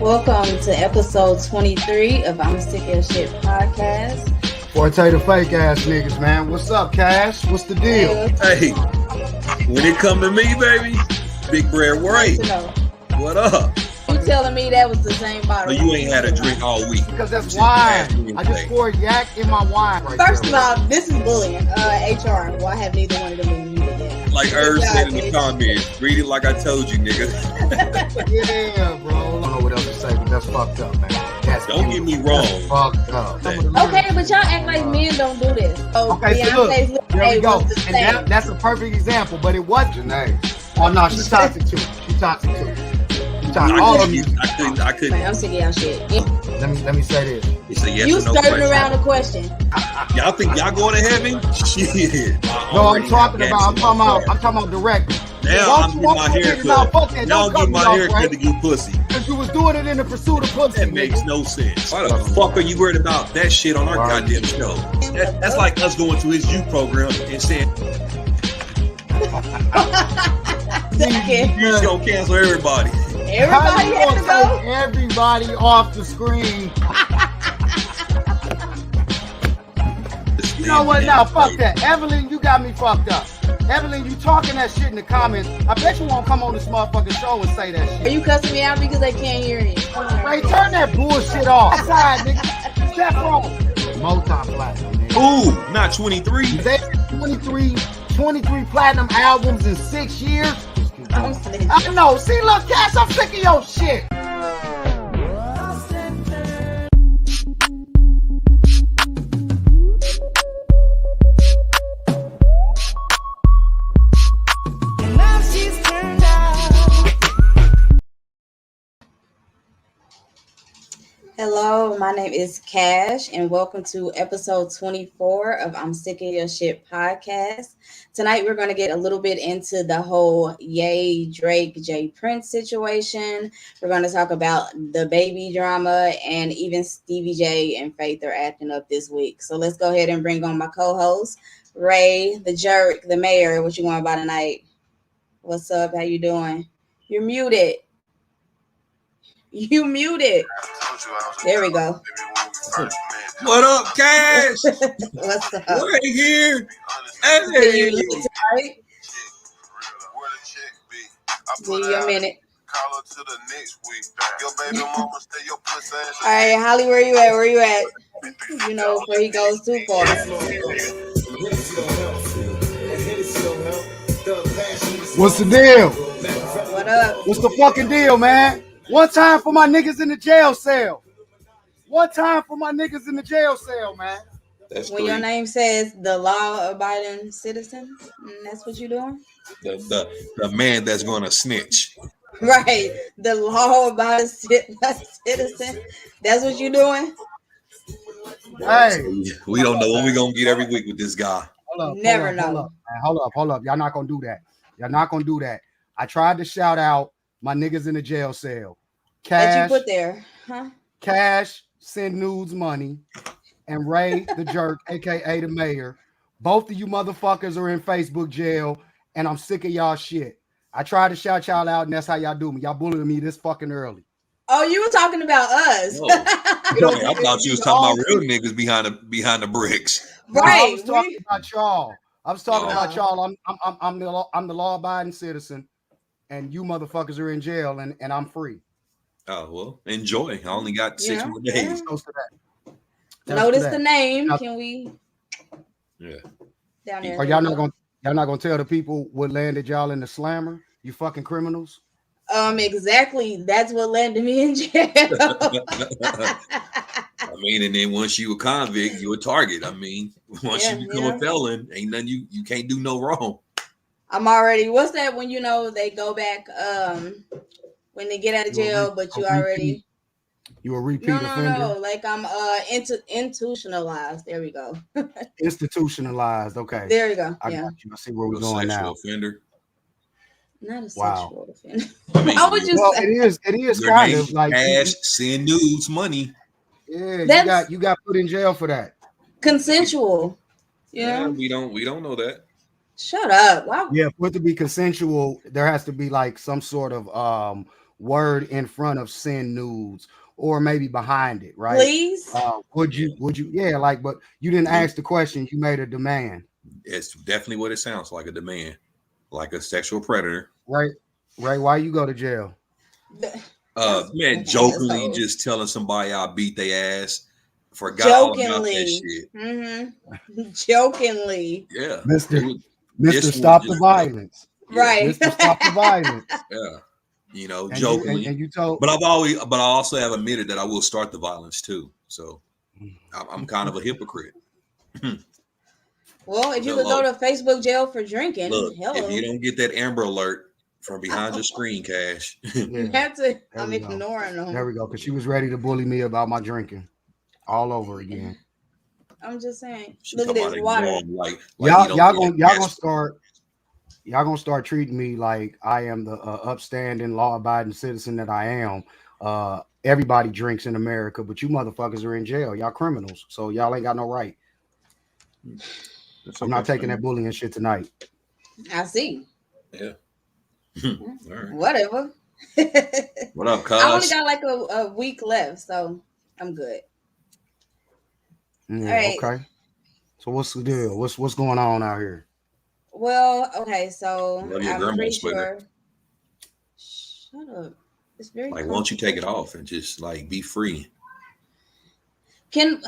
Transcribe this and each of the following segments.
Welcome to episode 23 of I'm Sick of Shit podcast. Forte the fake ass niggas, man. What's up, Cash? What's the deal? Hey, when it come to me, baby, Big Bread White. What up? You telling me that was the same bottle? No, you ain't had a drink all week. Because that's wine. I just poured yak in my wine. First of all, this is bullying. HR. Well, I have neither one of them in me yet. Like Irv said in the comments, read it like I told you, nigga. Yeah, bro. I don't know what else to say, but that's fucked up, man. Don't get me wrong. That's fucked up. Okay, but y'all act like men don't do this. So okay, so look, there we go. And that's a perfect example, but it was Janae. Oh no, she's toxic too. She's toxic too. I couldn't. Man, I'm sick of y'all shit. Let me say this. It's a yes you or no skirting question. around the question. Y'all think y'all going to heaven? Shit. No, I'm talking about directly. Now I'm getting my hair cut. Now I'm getting my hair cut to get pussy. Because you was doing it in the pursuit of pussy. That makes no sense. Why the fuck are you worried about that shit on our goddamn show? That's like us going to his youth program and saying he's gonna cancel everybody. Everybody has to go. Everybody off the screen. You know what? Now fuck that, Evelyn. You got me fucked up. Evelyn, you talking that shit in the comments. I bet you won't come on this motherfucking show and say that shit. Are you cussing me out because they can't hear you? Ray, turn that bullshit off. Outside, nigga. Step wrong. Multi-platinum, nigga. Ooh, not 23. They 23 platinum albums in 6 years. I know. See, look, Cash, I'm sick of your shit. Hello, my name is Cash, and welcome to episode 24 of I'm Sick of Your Shit podcast. Tonight, we're going to get a little bit into the whole Ye, Drake, J Prince situation. We're going to talk about the baby drama, and even Stevie J and Faith are acting up this week. So let's go ahead and bring on my co-host, Ray, the jerk, the mayor. What you want about tonight? What's up? How you doing? You're muted. You muted. There we go. What up, Cash? What's up? We're here. Hey. You look tight. Give you a minute. All right, Holly, where you at? Where you at? You know, before he goes too far. What's the deal? What up? What's the fucking deal, man? One time for my niggas in the jail cell. One time for my niggas in the jail cell, man. That's when your name says the law-abiding citizen, that's what you're doing? The man that's going to snitch. Right. The law-abiding citizen. That's what you're doing? Hey. We don't know what we're going to get every week with this guy. Never know. Hold up. Y'all not going to do that. I tried to shout out my niggas in the jail cell. Cash. That you put there, huh? Cash, send nudes money, and Ray, the jerk, a.k.a. the mayor. Both of you motherfuckers are in Facebook jail, and I'm sick of y'all shit. I tried to shout y'all out, and that's how y'all do me. Y'all bullying me this fucking early. Oh, you were talking about us. I thought you was talking about real niggas behind the bricks. Right. I was talking about y'all. I'm the law-abiding citizen. And you motherfuckers are in jail, and I'm free. Oh, well, enjoy. I only got 6 more days. Notice the name. Can we? Yeah. Down there. Are y'all not gonna tell the people what landed y'all in the slammer? You fucking criminals. Exactly. That's what landed me in jail. I mean, and then once you a convict, you a target. I mean, once you become a felon, ain't nothing you can't do no wrong. I'm already. What's that when they go back? When they get out of jail, but you already. You a repeat offender? No. Like I'm institutionalized. There we go. Institutionalized. Okay. There you go. I got you. I see where we're going now. Offender. Not a sexual offender. I mean, how would you say? It is kind of like cash, send nudes, money. Yeah, you got put in jail for that. Consensual. Yeah, we don't know that. Shut up. Wow. Yeah, for it to be consensual, there has to be like some sort of word in front of send nudes or maybe behind it, right? Please. Would you yeah, like, but you didn't ask the question, you made a demand. It's definitely what it sounds like, a demand, like a sexual predator. Right? Right? Why you go to jail? That's Man, fucking jokingly asshole. just telling somebody I beat their ass. Forgot all about that Jokingly. shit. Jokingly. Yeah, it Mr. was. Mr. This was Stop the just violence. yeah, Right. Mr. Stop the violence. yeah. You know, And you jokingly. and you told But I also have admitted that I will start the violence too. So I'm kind of a hypocrite. Well, if you But could go to Facebook jail for drinking, look, if you hello. don't get that Amber Alert from behind your screen, Cash, You yeah, have to. there I'm we go. ignoring There them. we go. Because she was ready to bully me about my drinking all over again. I'm just saying. she Look at talking this about water. ignoring like he don't get Y'all gonna asked. start treating me like I am the upstanding, law-abiding citizen that I am. Everybody drinks in America, but you motherfuckers are in jail. Y'all criminals, so y'all ain't got no right. That's I'm okay. not taking that bullying shit tonight. I see. Yeah. All right. Whatever. What up, I only cuz? got like a week left, so I'm good. All Yeah, right. okay. So what's the deal? What's going on out here? Well, okay, so Love your I'm grandma pretty sweater. sure. Shut up. It's very Like, won't you take it comfortable. off and just like be free? Can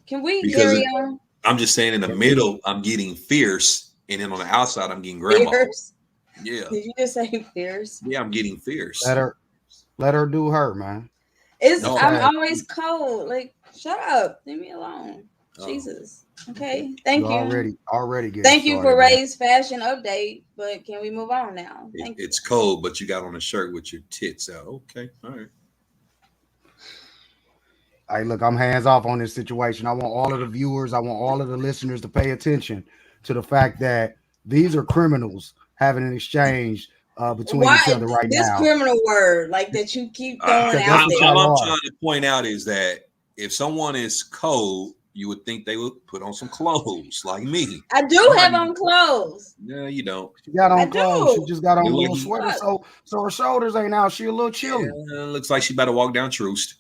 can we Because carry on? I'm just saying, in the Can we? middle, I'm getting fierce, and then on the outside, I'm getting grandma. Fierce? Yeah, Did you just say fierce? yeah, I'm getting Let fierce. her let her do her, man. It's It's No, I'm fast. always cold. Like, shut up. Leave me alone. oh, Jesus. okay. Okay. You Thank you. already getting Thank you for started, man. Ray's fashion update, but can we move on now? Thank you. It's cold, but you got on a shirt with your tits out. Okay, all right. Hey, look, I'm hands off on this situation. I want all of the viewers, I want all of the listeners to pay attention to the fact that these are criminals having an exchange between each Why other right this now. criminal word like that you keep throwing Because that's out what there? All y'all I'm are. trying to point out is that if someone is cold, you would think they would put on some clothes, like me. I do I'm not have even. on clothes. No, you don't. She got I on clothes. She do. just got on You a look little like sweater, What? so her shoulders ain't out. She a little chilly. yeah, looks like she better walk down Troost.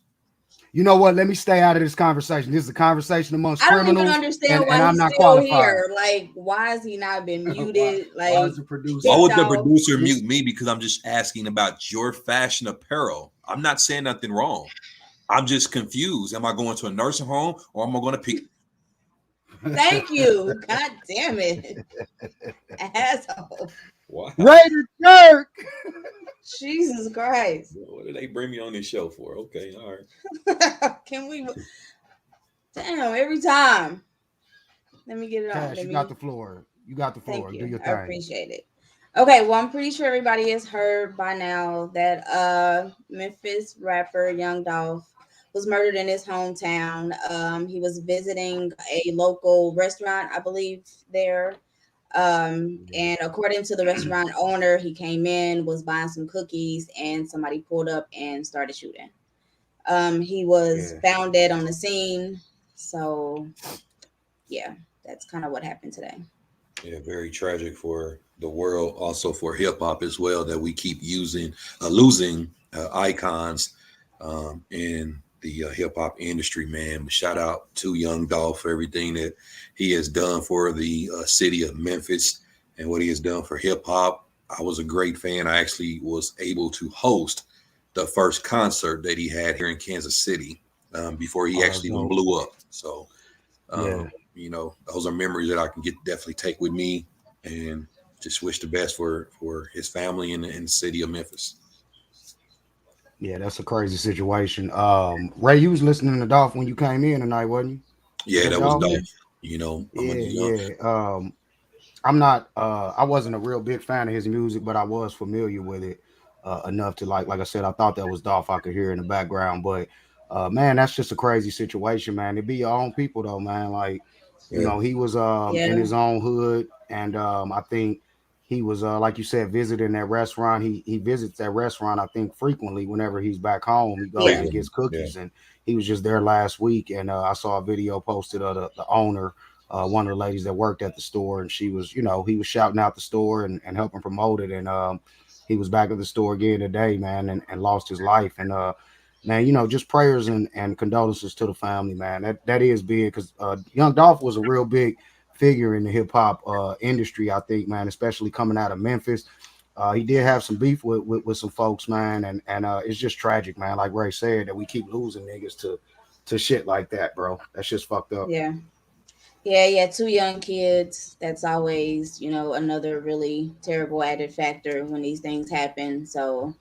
You know what? Let me stay out of this conversation. This is a conversation amongst I don't even criminals, understand and why I'm he's not still qualified. here. Like, why has he not been why, muted? why is Like, the producer? Why kicked would the off? producer mute me? Because I'm just asking about your fashion apparel. I'm not saying nothing wrong. I'm just confused. Am I going to a nursing home or am I going to pick? Thank you. God damn it. Asshole. Wow. Raider jerk. Jesus Christ. What did they bring me on this show for? Okay, all right. Can we? Damn, every time. Let me get it on. Cash, Let you got me. the floor. You got the Thank floor. Do you. your I thing. appreciate it. Okay, well, I'm pretty sure everybody has heard by now that Memphis rapper Young Dolph was murdered in his hometown. He was visiting a local restaurant, I believe, there. And according to the restaurant owner, he came in, was buying some cookies, and somebody pulled up and started shooting. He was Yeah. found dead on the scene. So, yeah, that's kind of what happened today. Yeah, very tragic for the world, also for hip hop as well, that we keep losing icons in the hip hop industry, man. Shout out to Young Dolph for everything that he has done for the city of Memphis and what he has done for hip hop. I was a great fan. I actually was able to host the first concert that he had here in Kansas City before he Oh, that's actually even dope. blew up. So, Yeah. those are memories that I can definitely take with me, and just wish the best for his family in the city of Memphis. Yeah, that's a crazy situation. Ray, you was listening to Dolph when you came in tonight, wasn't you? Was Yeah, that that was Dolph? dope. I'm a Yeah, yeah. I'm not I wasn't a real big fan of his music, but I was familiar with it enough to like I said, I thought that was Dolph I could hear in the background. But man, that's just a crazy situation, man. It be your own people though, man. Like, yeah, he was in Yeah. his own hood, and I think he was like you said, visiting that restaurant. He visits that restaurant, I think, frequently whenever he's back home. He goes Yeah. and gets frequently. Yeah, cookies, and he was just there last week, and I saw a video posted of the owner, one of the ladies that worked at the store, and she was, he was shouting out the store and helping promote it. And he was back at the store again today, man, and lost his life. And man, you know, just prayers and condolences to the family, man. That is big because Young Dolph was a real big figure in the hip hop industry, I think, man, especially coming out of Memphis. He did have some beef with some folks, man, and it's just tragic, man. Like Ray said, that we keep losing niggas to shit like that, bro. That's just fucked up. Yeah. Yeah, two young kids. That's always, another really terrible added factor when these things happen. So,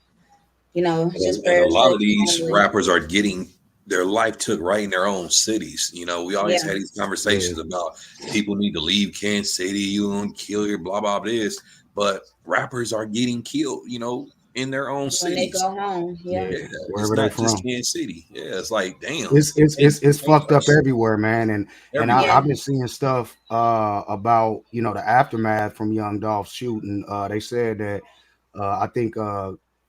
just And a prayers lot to of the these family. rappers are getting their life took right in their own cities. We always Yeah. had these conversations about people need to leave Kansas City, you gonna kill your blah blah this, but rappers are getting killed, in their own When they cities. go home. Yeah. Yeah, it's Wherever they not just from. Kansas City. Yeah, it's like damn, It's fucked up everywhere, man. And everywhere. I've been seeing stuff about the aftermath from Young Dolph's shooting. They said that I think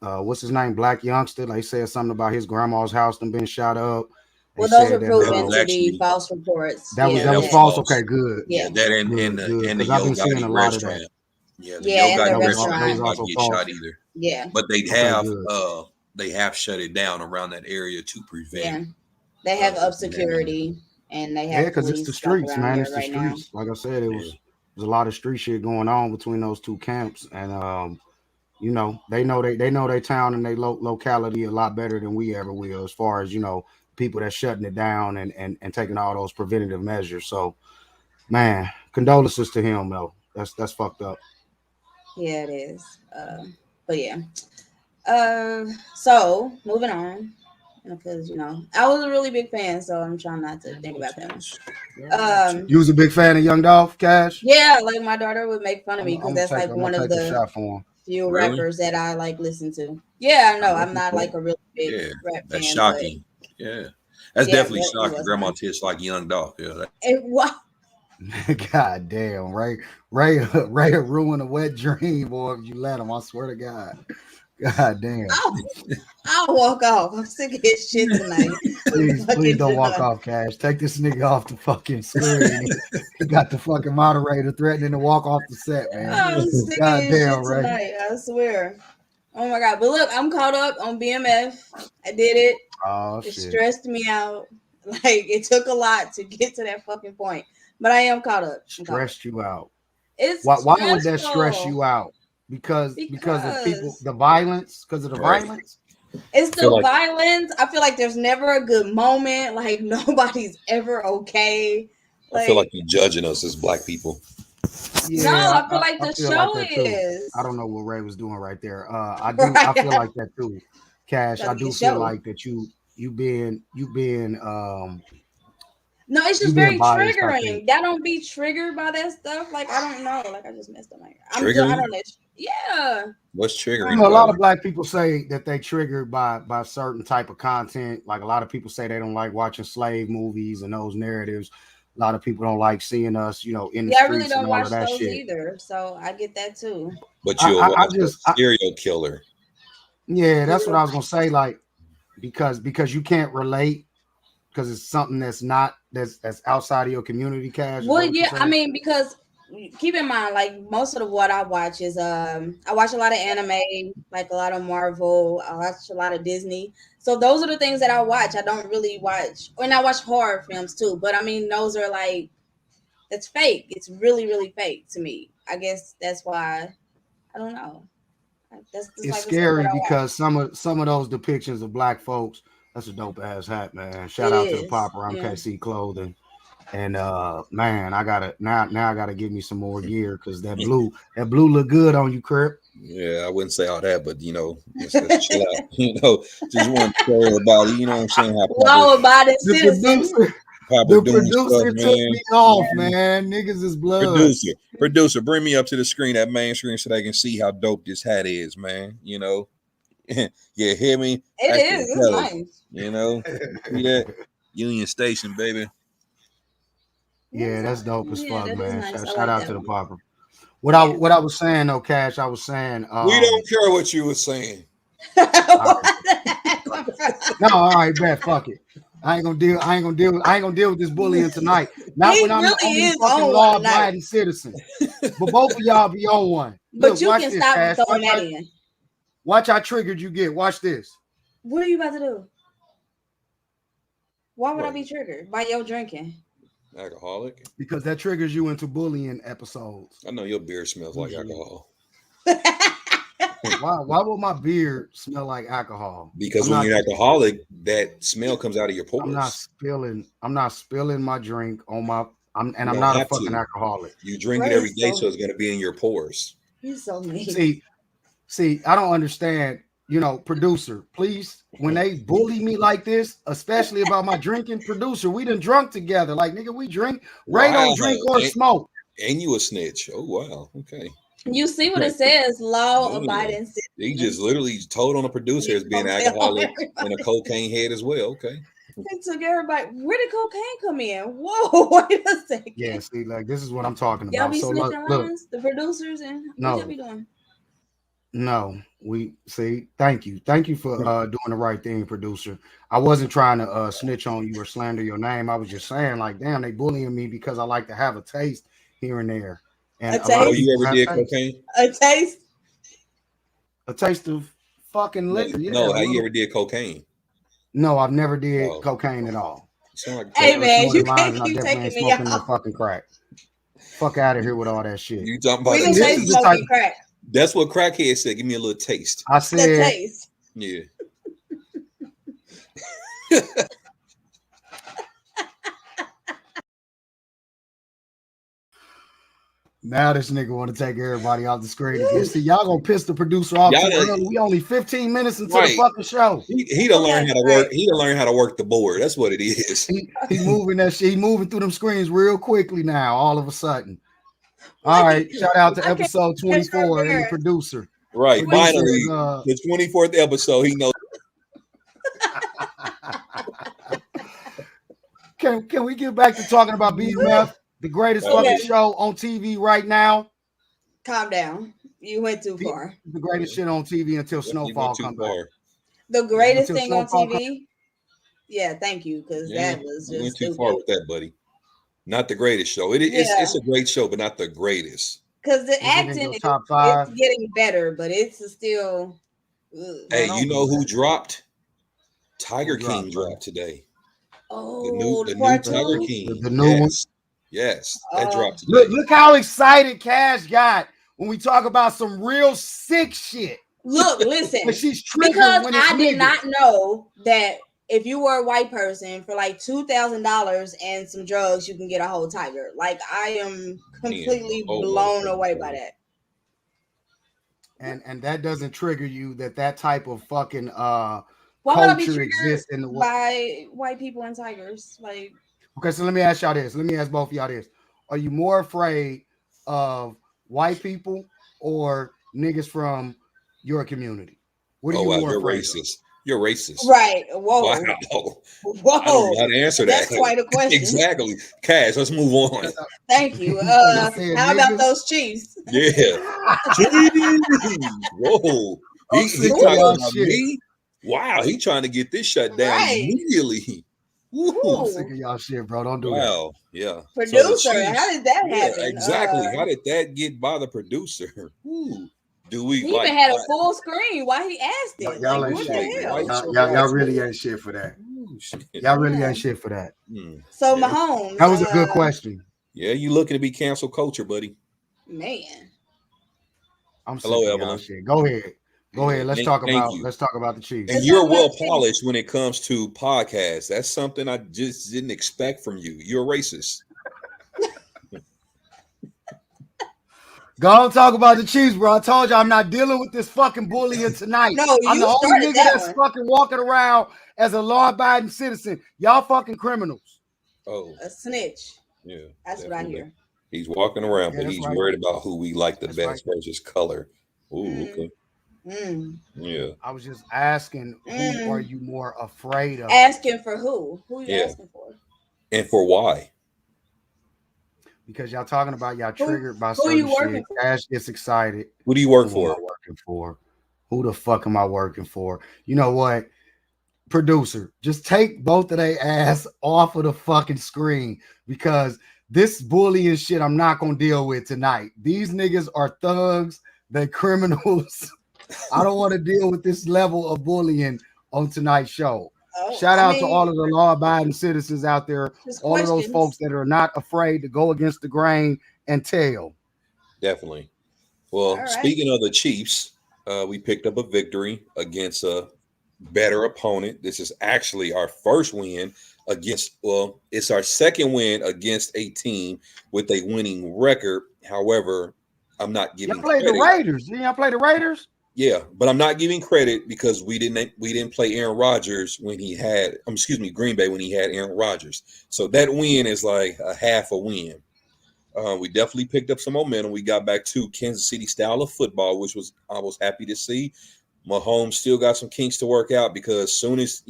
what's his name, Black Youngster. They said something about his grandma's house and been shot up. They Well, those said were that That proven was to be actually false reports. that was Yeah, that was false. that. Okay, false. good, Yeah, Yeah. that and good. the Because I've Yo been seeing a Gotti lot of that. restaurant. Yeah, the Yo Yeah, and the Gotti That restaurant was did restaurant. not also get false. shot either. Yeah. But Okay, good. they have shut it down around that area to prevent Yeah. They have up this from happening. security and they Yeah, have because it's the police like streets, around man. there It's the right now. streets. Like I said, it Yeah. was there's a lot of street shit going on between those two camps, and they know their town and their locality a lot better than we ever will, as far as people that's shutting it down and taking all those preventative measures. So, man, condolences to him though. That's fucked up. Yeah, it is. But yeah. So moving on, because I was a really big fan, so I'm trying not to think about them. You was a big fan of Young Dolph, Cash. Yeah, like my daughter would make fun of me because that's like I'm gonna one of take a the shot for him. few Really? rappers that I like listen to. Yeah, I know I'm That's not what's like a really big Yeah. rap That's fan, but shocking. Yeah. That's yeah, definitely but it shocking. was Grandma fun. Tish like Young Dolph. Yeah. It was. God damn, Ray ruin a wet dream, boy. If you let him, I swear to God. God damn. I'll walk off. I'm sick of his shit tonight. I'm Please fucking don't walk done. off, Cash. Take this nigga off the fucking screen. He got the fucking moderator threatening to walk off the set, man. I'm sick of God his damn, shit Ray. tonight. I swear. Oh my god! But look, I'm caught up on BMF. I did it. Oh It shit. stressed me out. Like it took a lot to get to that fucking point. But I am caught up. I'm caught up. Stressed you out. It's Why would that stress stressful you out? Because of because the violence, because of the Right. violence? it's I feel the like violence. I feel like there's never a good moment. Like nobody's ever okay. I feel like Like you're judging us as black people. no, Yeah, I feel like I the feel like show that too. I is don't know what Ray was doing right there. I feel right. like that too. Cash, That's I a good do feel show. like that you being No, it's you just being very biased, I think. triggering. Y'all don't be triggered by that stuff. Like I don't know. Like I just messed up my hair. I Triggering? don't know. Yeah. What's You triggering know, a about lot it? of black people say that they triggered by certain type of content. Like a lot of people say they don't like watching slave movies and those narratives. A lot of people don't like seeing us, in the Yeah, I really streets and don't all of watch that those shit. either. So I get that too. But you'll I watch a just serial killer. yeah, that's what Serial I was gonna say. Like because you can't relate because it's something that's outside of your community. Cash, is Well, that what you yeah, I saying? mean, because keep in mind, like most of what I watch is I watch a lot of anime, like a lot of Marvel, I watch a lot of Disney. So those are the things that I watch. I don't really watch, and I watch horror films too. But I mean, those are like that's fake. It's really, really fake to me. I guess that's why I don't know. That's just It's like the stuff that scary I watch. because some of those depictions of black folks. That's a dope ass hat, man. Shout It out to the is, Popper yeah. MKC Clothing. And man, I gotta now I gotta give me some more gear because that blue look good on you, Crip. Yeah, I wouldn't say all that, but let's chill out. Just want to tell everybody, what I'm saying, how Law abiding The citizen. producer, Popper the doing stuff, producer took man. me off, man. Niggas is blood. Producer, bring me up to the screen, that main screen, so they can see how dope this hat is, man. Yeah, hear me? It That's is. the It's fellas, nice. See that? Union Station, baby. Yeah, that's dope as Yeah, fuck, that is man. nice. I Shout like out that to the one. Popper. What I Yeah. what I was saying though, Cash, I was saying, We don't care what you were saying. Where the heck come from? no, all right, bet, fuck it. I ain't gonna deal with this bullying tonight. Not He when I'm the really only is fucking on one tonight. law-abiding citizen. But both of y'all be on one. But Look, you watch can this, stop Cash. throwing that in. Watch how triggered you get. Watch this. What are you about to do? Why would I Right. be triggered by your drinking? Alcoholic. Because that triggers you into bullying episodes. I know your beard smells like Usually. alcohol. Why would my beard smell like alcohol? Because when you're alcoholic, that smell comes out of your pores. I'm not spilling my drink on my I'm don't not a have fucking to. alcoholic. You drink Right, it every day, so- so it's going to be in your pores. You're so mean. See, I don't understand. You know, producer, please, when they bully me like this, especially about my drinking, producer, we done drunk together. Like, nigga, we drink. Ray don't drink or And, smoke. and you a snitch. Oh, wow. Okay. You see what it says, law-abiding citizen. He just literally told on the producer as being Don't tell alcoholic everybody. and a cocaine head as well. Okay. It took everybody. Where did cocaine come in? Whoa, wait a second. Yeah, see, like, this is what I'm talking Y'all about. be So, snitching look, lines, the producers, and No. what y'all be doing? no, we see. Thank you for doing the right thing, producer. I wasn't trying to snitch on you or slander your name. I was just saying, like, damn, they bullying me because I like to have a taste here and there. And A lot of Oh, taste? you people ever have did taste. cocaine? A taste? A taste of fucking liquor. Yeah, No, a how you little- ever did cocaine? No, I've never did Oh. cocaine at all. You sound like Hey, coke. man, Snorted you lines, can't and I keep definitely ain't taking me smoking no out. fucking crack. Fuck out of here with all that shit. You talking We about didn't this say is the smoking type- crack. That's what crackhead said. Give me a little taste. I The said, taste. Yeah. now this nigga want to take everybody off the screen again. See, y'all gonna piss the producer off Y'all too done- early. We only 15 minutes into Right. the fucking show. He done learn how to Okay, work. right. He done learn how to work the board. That's what it is. He moving that shit. He moving through them screens real quickly now. All of a sudden. All right. Shout out to I can't episode 24 and the embarrassed. producer. Right. Producer Finally, is, the 24th episode. He knows. Can we get back to talking about BMF, the greatest Okay. fucking show on TV right now? Calm down. You went too far. The greatest shit on TV until He Snowfall went too comes back. far. The greatest Until thing on Snowfall TV. Yeah, thank you, because Yeah, that was you went just too far with that, buddy. Not the greatest show. It's a great show, but not the greatest. Because the Is it in acting your is top five? it's getting better, but it's still. Ugh. Hey, don't you know do who that. dropped? Tiger Who dropped, King bro? dropped today. Oh, The new part Tiger two? King. The new one? Yes, that Oh. dropped today. Look how excited Cash got when we talk about some real sick shit. Look, listen. But she's triggered Because when it's I did niggas. not know that if you were a white person for like $2,000 and some drugs, you can get a whole tiger. Like, I am completely whole blown motherfucking away tiger. by that. And that doesn't trigger you that type of fucking Why would I be culture triggered exists in the world. by white people and tigers? Like, Okay, so let me ask y'all this. Let me ask both of y'all this. Are you more afraid of white people or niggas from your community? What are Oh, you wow, more you're afraid racist. Youyou're racist. right? Whoa, Wow. whoa. I don't know how to answer that. That's quite a question. Exactly. Cash, let's move on. Thank you. I said How about niggas. those Chiefs? Yeah. Jeez. Whoa. I'm He sick of talking y'all about shit. me? Wow, he trying to get this shut down Right. immediately. I'm Woo. sick of y'all shit, bro. Don't do that. Wow. Yeah. So the Producer, Chiefs- how did that yeah, happen? exactly. How did that get by the producer? Woo. Do we He like even had a full screen while he asked it. Y'all Like, ain't what shit. the hell? White- Y'all really ain't shit for that. Ooh, shit. Y'all really Yeah. ain't shit for that. Hmm. So Yeah. Mahomes. That was a good question. Yeah, you looking to be cancel culture, buddy. Man. I'm Hello, sick of y'all Evelyn. shit. Go ahead. Go ahead. Let's talk Thank about you. the Chiefs. And Let's you're talk about well the Chiefs. polished when it comes to podcasts. That's something I just didn't expect from you. You're a racist. Go on, talk about the Chiefs, bro. I told you I'm not dealing with this fucking bullying tonight. No, I'm you the only started nigga that that's one. fucking walking around as a law-abiding citizen. Y'all fucking criminals. Oh, A snitch. yeah. That's what I definitely. hear. He's walking around, Yeah, but that's he's right. worried about who we like the That's best versus color. Ooh, Mm. okay. Mm. Yeah. I was just asking, who Mm. are you more afraid of? Asking for who? Who you Yeah. asking for? And for why? Because y'all talking about y'all triggered by who certain you working shit. for? Ash gets excited. Who do you work Who am for? I working for? Who the fuck am I working for? You know what? Producer, just take both of their ass off of the fucking screen because this bullying shit I'm not gonna deal with tonight. These niggas are thugs, they criminals. I don't want to deal with this level of bullying on tonight's show. Oh, Shout I out to all mean, of the law-abiding citizens out there, just all of those folks questions. that are not afraid to go against the grain and tell. Definitely. Well, All right. speaking of the Chiefs, we picked up a victory against a better opponent. This is actually our first win against, well, it's our second win against a team with a winning record. However, I'm not Y'all giving played the credit. Raiders. Didn't y'all play the Raiders? Yeah, but I'm not giving credit because we didn't play Aaron Rodgers when he had, excuse me, Green Bay when he had Aaron Rodgers. So that win is like a half a win. We definitely picked up some momentum. We got back to Kansas City style of football, which was I was happy to see. Mahomes still got some kinks to work out because soon as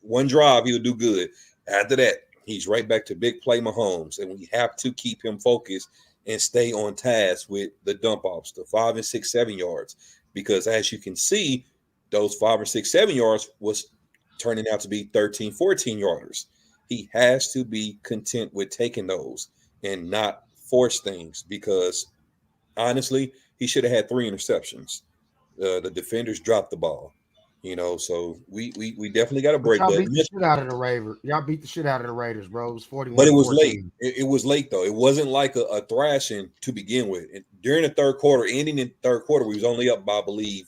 one drive he'll do good. After that, he's right back to big play Mahomes, and we have to keep him focused and stay on task with the dump offs, the 5 and 6, 7 yards, because as you can see, those 5 or 6, 7 yards was turning out to be 13, 14 yarders. He has to be content with taking those and not force things because honestly, he should have had 3 interceptions. The defenders dropped the ball, so we definitely got a But break. y'all But beat the shit out of the Raiders. Y'all beat the shit out of the Raiders, bro. It was but 41 it to was late. 14. It was late though. It wasn't like a thrashing to begin with. And during the third quarter, ending in the third quarter, we was only up by I believe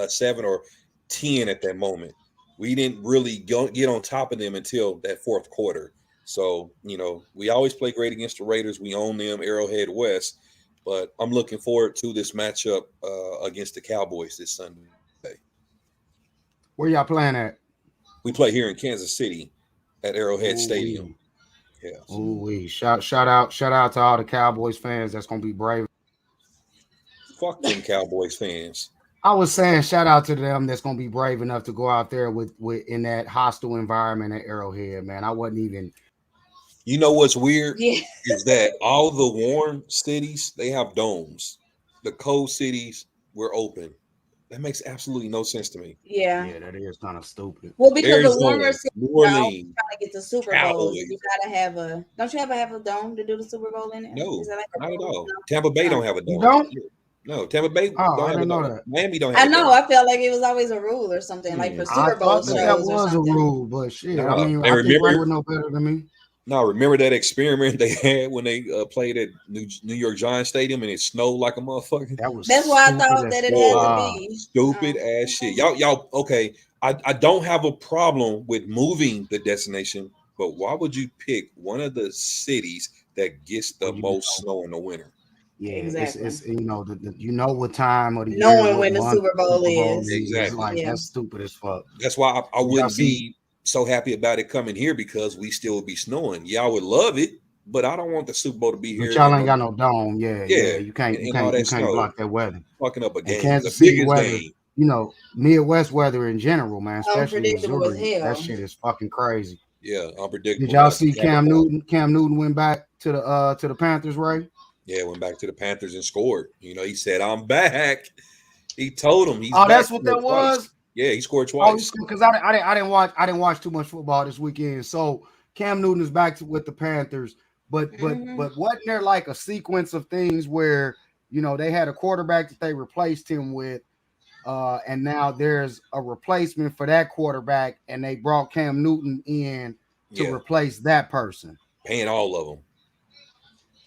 7 or 10 at that moment. We didn't really get on top of them until that fourth quarter. So, we always play great against the Raiders. We own them, Arrowhead West. But I'm looking forward to this matchup against the Cowboys this Sunday. Where y'all playing at? We play here in Kansas City at Arrowhead Ooh Stadium. wee. Yes. Ooh wee. Shout out to all the Cowboys fans that's gonna be brave. Fuck them Cowboys fans. I was saying shout out to them that's gonna be brave enough to go out there with in that hostile environment at Arrowhead, man. I wasn't even You know what's weird Yeah. is that all the warm cities, they have domes. The cold cities were open. That makes absolutely no sense to me. Yeah. yeah, that is kind of stupid. Well, because the Arizona, warmer cities New are always Orleans, trying to get the Super Bowls. Cowboys. You gotta have a. Don't you have a dome to do the Super Bowl in there? Is No, that like a not at rule? all. Tampa Bay No. don't have a You dome. don't? No, Tampa Bay Oh, don't I have a didn't know dome. that. Miami don't have I a know. dome. I felt like it was always a rule or something, like for Mm, I Super Bowl thought that no, shows or was a something. rule, but shit. I no. mean, And I think Ray remember, would know better than me. no, remember that experiment they had when they played at New York Giants Stadium and it snowed like a motherfucker. That was That's why I stupid thought as that it had to Boy, fuck. be. stupid Oh, ass shit. okay. Y'all, okay. I don't have a problem with moving the destination, but why would you pick one of the cities that gets the Well, most snow in the winter? yeah, Exactly. it's you know what time of the year, Knowing what when the month Super the Bowl Super Bowl is. is. It's Exactly. like Yeah. that's stupid as fuck. That's why I Did y'all wouldn't see? be so happy about it coming here because we still would be snowing. Yeah, I would love it, but I don't want the Super Bowl to be But here y'all and ain't got no dome. Yeah, yeah, yeah. You can't, you and all can't, you that can't snow block that weather. fucking up a And game, the Kansas City biggest weather, game. Midwest weather in general, man, especially Unpredictable as Missouri. That hell. shit is fucking crazy. Yeah, Did unpredictable y'all like the see Tampa Cam Bay. Newton? Cam Newton went back to the Panthers, right? Yeah, went back to the Panthers and scored. He said, "I'm back." He told him he's Oh, back. that's what Scored that twice. was. Yeah, he scored Oh, twice. because I didn't watch too much football this weekend. So Cam Newton is back with the Panthers, Hmm. but wasn't there like a sequence of things where they had a quarterback that they replaced him with, and now there's a replacement for that quarterback, and they brought Cam Newton in to Yeah, replace that person. paying all of them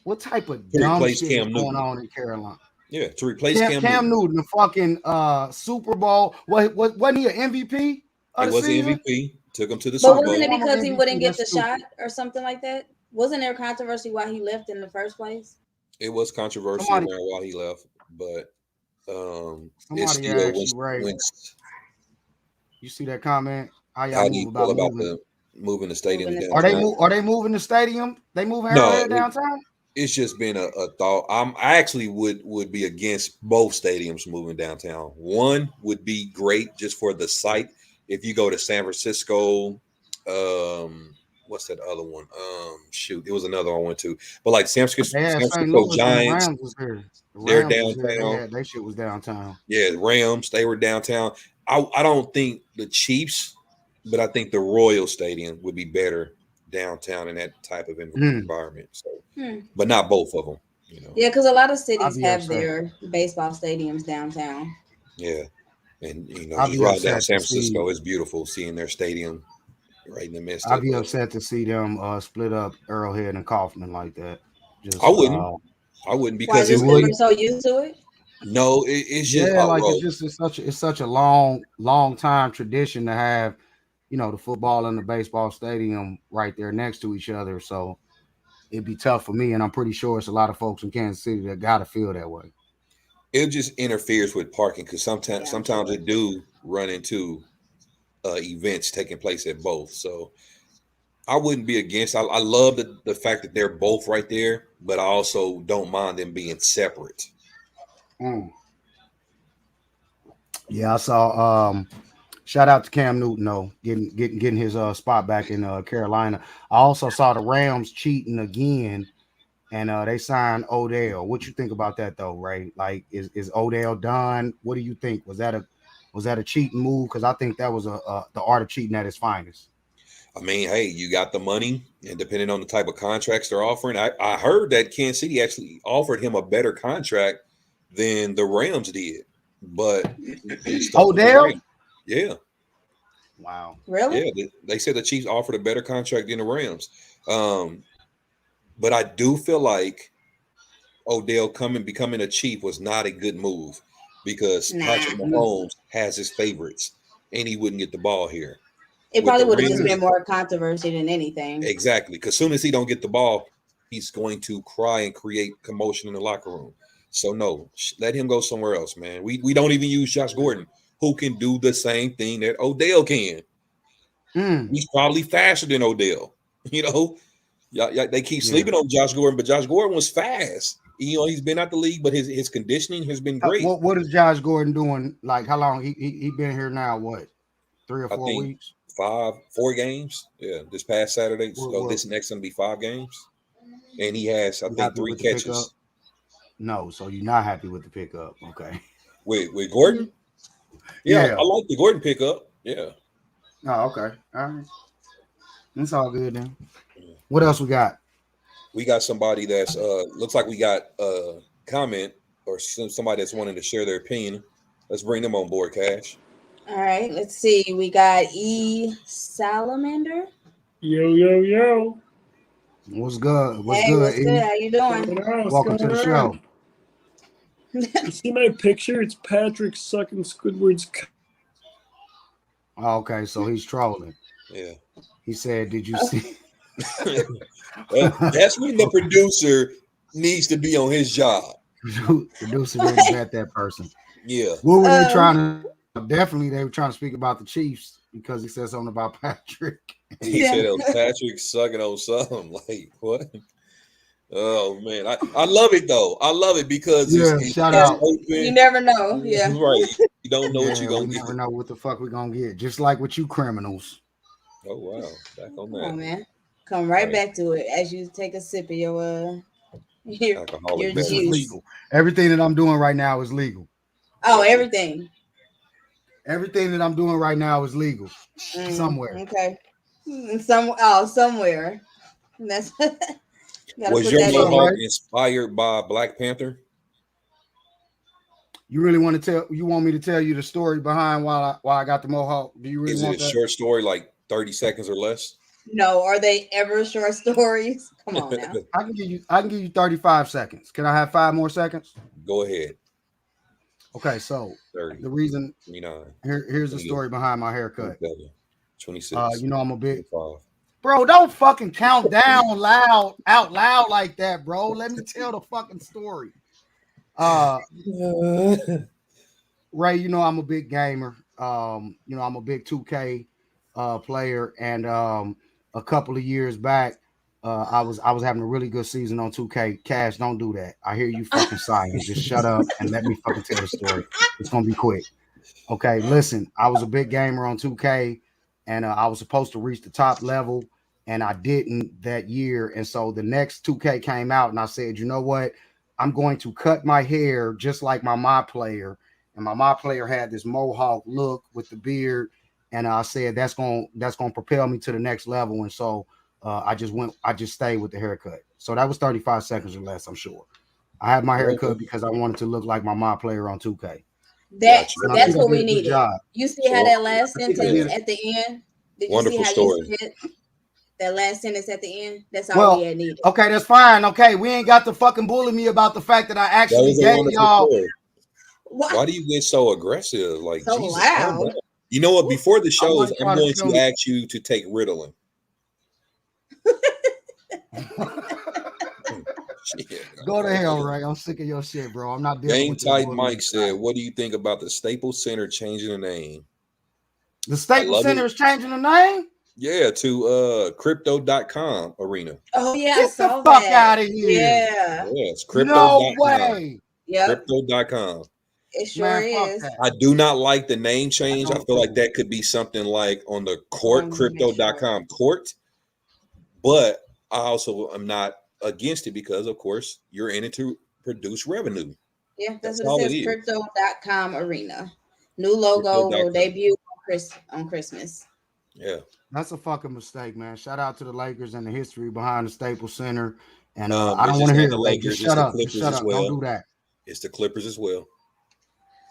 What type of to dumb replace shit is Cam going Newton. on in Carolina? Yeah, to replace Cam, Cam Cam Newton. Newton, the fucking Super Bowl. Wasn't he an MVP He of the was the season? MVP. Took him to the But Super wasn't it Bowl. Former because he MVP. wouldn't get That's the shot stupid. or something like that? Wasn't there controversy why he left in the first place? It was controversy Somebody, around why he left, but it somebody still asked was. you, Ray. When, You see that comment? How y'all how do you move feel about about moving? the moving the Moving stadiums the Are they downtown? stadium. move? Are they moving the stadium? They moving No, Arrowhead downtown? it's just been a thought. I actually would be against both stadiums moving downtown. One would be great just for the site. If you go to San Francisco, what's that other one? Shoot, it was another one I went to. But like But they had San St. Francisco Louis when the Giants, Rams was here. The they're Rams was here. They downtown. had shit was downtown. Yeah, the Rams, they were downtown. I don't think the Chiefs, but I think the Royal Stadium would be better downtown in that type of Mm, environment. So, Hmm. but not both of them. Yeah, because a lot of I'd cities be have upset. their baseball stadiums downtown. Yeah, and I'll just be riding down upset San to see. Francisco, it's beautiful seeing their stadium right in the midst I'll of. be upset to see them split up Arrowhead and Kaufman like that. I Just wouldn't. I wouldn't Why? because you Just because it's we're wouldn't. so used to it? no, it's just Yeah, like bro. it's such a long time tradition to have, the football and the baseball stadium right there next to each other. So it'd be tough for me, and I'm pretty sure it's a lot of folks in Kansas City that gotta feel that way. It just interferes with parking because sometimes Yeah, I'm sometimes sure. it do run into events taking place at both. So I wouldn't be against. I love the fact that they're both right there, but I also don't mind them being separate. Mm. Yeah, I saw. Shout out to Cam Newton though, getting his spot back in Carolina. I also saw the Rams cheating again, and they signed Odell. What you think about that though, Ray? Like, is Odell done? What do you think? Was that a cheating move? Because I think that was the art of cheating at its finest. I mean, hey, you got the money, and depending on the type of contracts they're offering, I heard that Kansas City actually offered him a better contract than the Rams did, but he stuck with the Odell? Rams. Yeah, Wow. Really? yeah. They said the Chiefs offered a better contract than the Rams. Um, but I do feel like Odell becoming a Chief was not a good move because Patrick Nah. Mahomes has his favorites, and he wouldn't get the ball here It with probably the would have just Rams. been more controversy than anything. Exactly, because soon as he don't get the ball, he's going to cry and create commotion in the locker room. So no, let him go somewhere else, man. We don't even use Josh Gordon, who can do the same thing that Odell can. Mm. He's probably faster than Odell. You know, yeah, they keep Yeah. sleeping on Josh Gordon, but Josh Gordon was fast. He's been out the league, but his conditioning has been great. What is Josh Gordon doing? Like, how long he been here now? What, three or I four think weeks? 4 games. Yeah, this past Saturday. So What, this next gonna be 5 games, and he has I you think happy three with the pickup? catches No, so you're not happy with the pickup. Okay. with Gordon. Yeah, I Yeah. like the Gordon pickup. Yeah. Oh, okay. All right. It's all good then. What else we got? We got somebody that's looks like we got a comment or somebody that's wanting to share their opinion. Let's bring them on board, Cash. All right, let's see. We got Salamander. Yo, yo, yo. What's good? What's Hey, good, what's good? E? How you What's doing? going on? What's Welcome to going the show. on? You see my picture? It's Patrick sucking Squidward's Oh, okay, so he's trolling. Yeah. He said, "Did you see?" That's when the producer needs to be on his job. Producer didn't vet that person. Yeah. What were they um, trying to? Definitely, they were trying to speak about the Chiefs because he said something about Patrick. He yeah. said it was Patrick sucking on something. Like, what? Oh man. I love it though. I love it because Yeah, shout Yeah. it's out. You open. never know. Yeah. Right. You don't know what you're Yeah, we gonna never get. know what the fuck we gonna get. Just like with you criminals. Oh wow. Back on Come on, that. man. Come right Right. back to it as you take a sip of your your Alcoholic This is beverage. juice. legal. Everything that I'm doing right now is legal. Oh, everything. Everything that I'm doing right now is legal somewhere. Okay. Somewhere. That's gotta Was put your that What's up, in mohawk there. Ray? inspired by Black Panther? You really want to tell? You want me to tell you the story behind why I got the mohawk? Do you really Is it a want that? short story, like 30 seconds or less? No, are they ever short stories? Come on now. I can give you 35 seconds. Can I have 5 more seconds? Go ahead. Okay, so 30, the reason 29, here's the 28, story behind my haircut. 27, 26, I'm a big 25. bro. Don't fucking count down out loud like that, bro. Let me tell the fucking story. Ray, I'm a big gamer. I'm a big 2K player, and a couple of years back, I was having a really good season on 2K. Cash, don't do that. I hear you fucking sighing. Just shut up and let me fucking tell the story. It's gonna be quick. Okay, listen. I was a big gamer on 2K, and I was supposed to reach the top level, and I didn't that year. And so the next 2K came out, and I said, you know what? I'm going to cut my hair just like my player. And my player had this mohawk look with the beard, and I said that's gonna propel me to the next level. And so I just stayed with the haircut. So that was 35 seconds or less, I'm sure. I had my Well, haircut because I wanted to look like my player on 2K. That Gotcha. Now, that's Sika what did we a good needed. job. You see how So that last Sika sentence did it. at the end? Did you see wonderful how story. you said that last sentence at the end? That's all we Well, had needed. okay, that's fine. Okay, we ain't got to fucking bully me about the fact that I That actually was a gave wonderful y'all. story. Why Why do you get so aggressive? Like, so Jesus, calm loud? down. You know what? Before the I shows, wasn't I'm trying to going tell to me. ask you to take Ritalin. Shit. Go to hell, Ray. I'm sick of your shit, bro. I'm not dealing Game with this Tight bullying Mike said, tonight. "What do you think about the Staples Center changing the name?" The I Staples love Center it. is changing the name? Yeah, to crypto.com arena. Oh yeah, I Get the saw fuck that. out of here. Yeah. Yes, No crypto.com. way. Yep. Crypto.com. It sure Man, fuck is. that. I do not like the name I change. I don't feel like approve. that could be something like on the court, Let me make sure. crypto.com court. But I also am not against it because, of course, you're in it to produce revenue. Yeah, that's That's what it all it says. is. Crypto.com arena. New logo will Crypto.com. debut on Christmas. Yeah. That's a fucking mistake, man. Shout out to the Lakers and the history behind the Staples Center. And I It's don't want just to not hear the it, Ray. Just Lakers, it's shut the up. Just Clippers shut as up. Don't well. do that. It's the Clippers as well.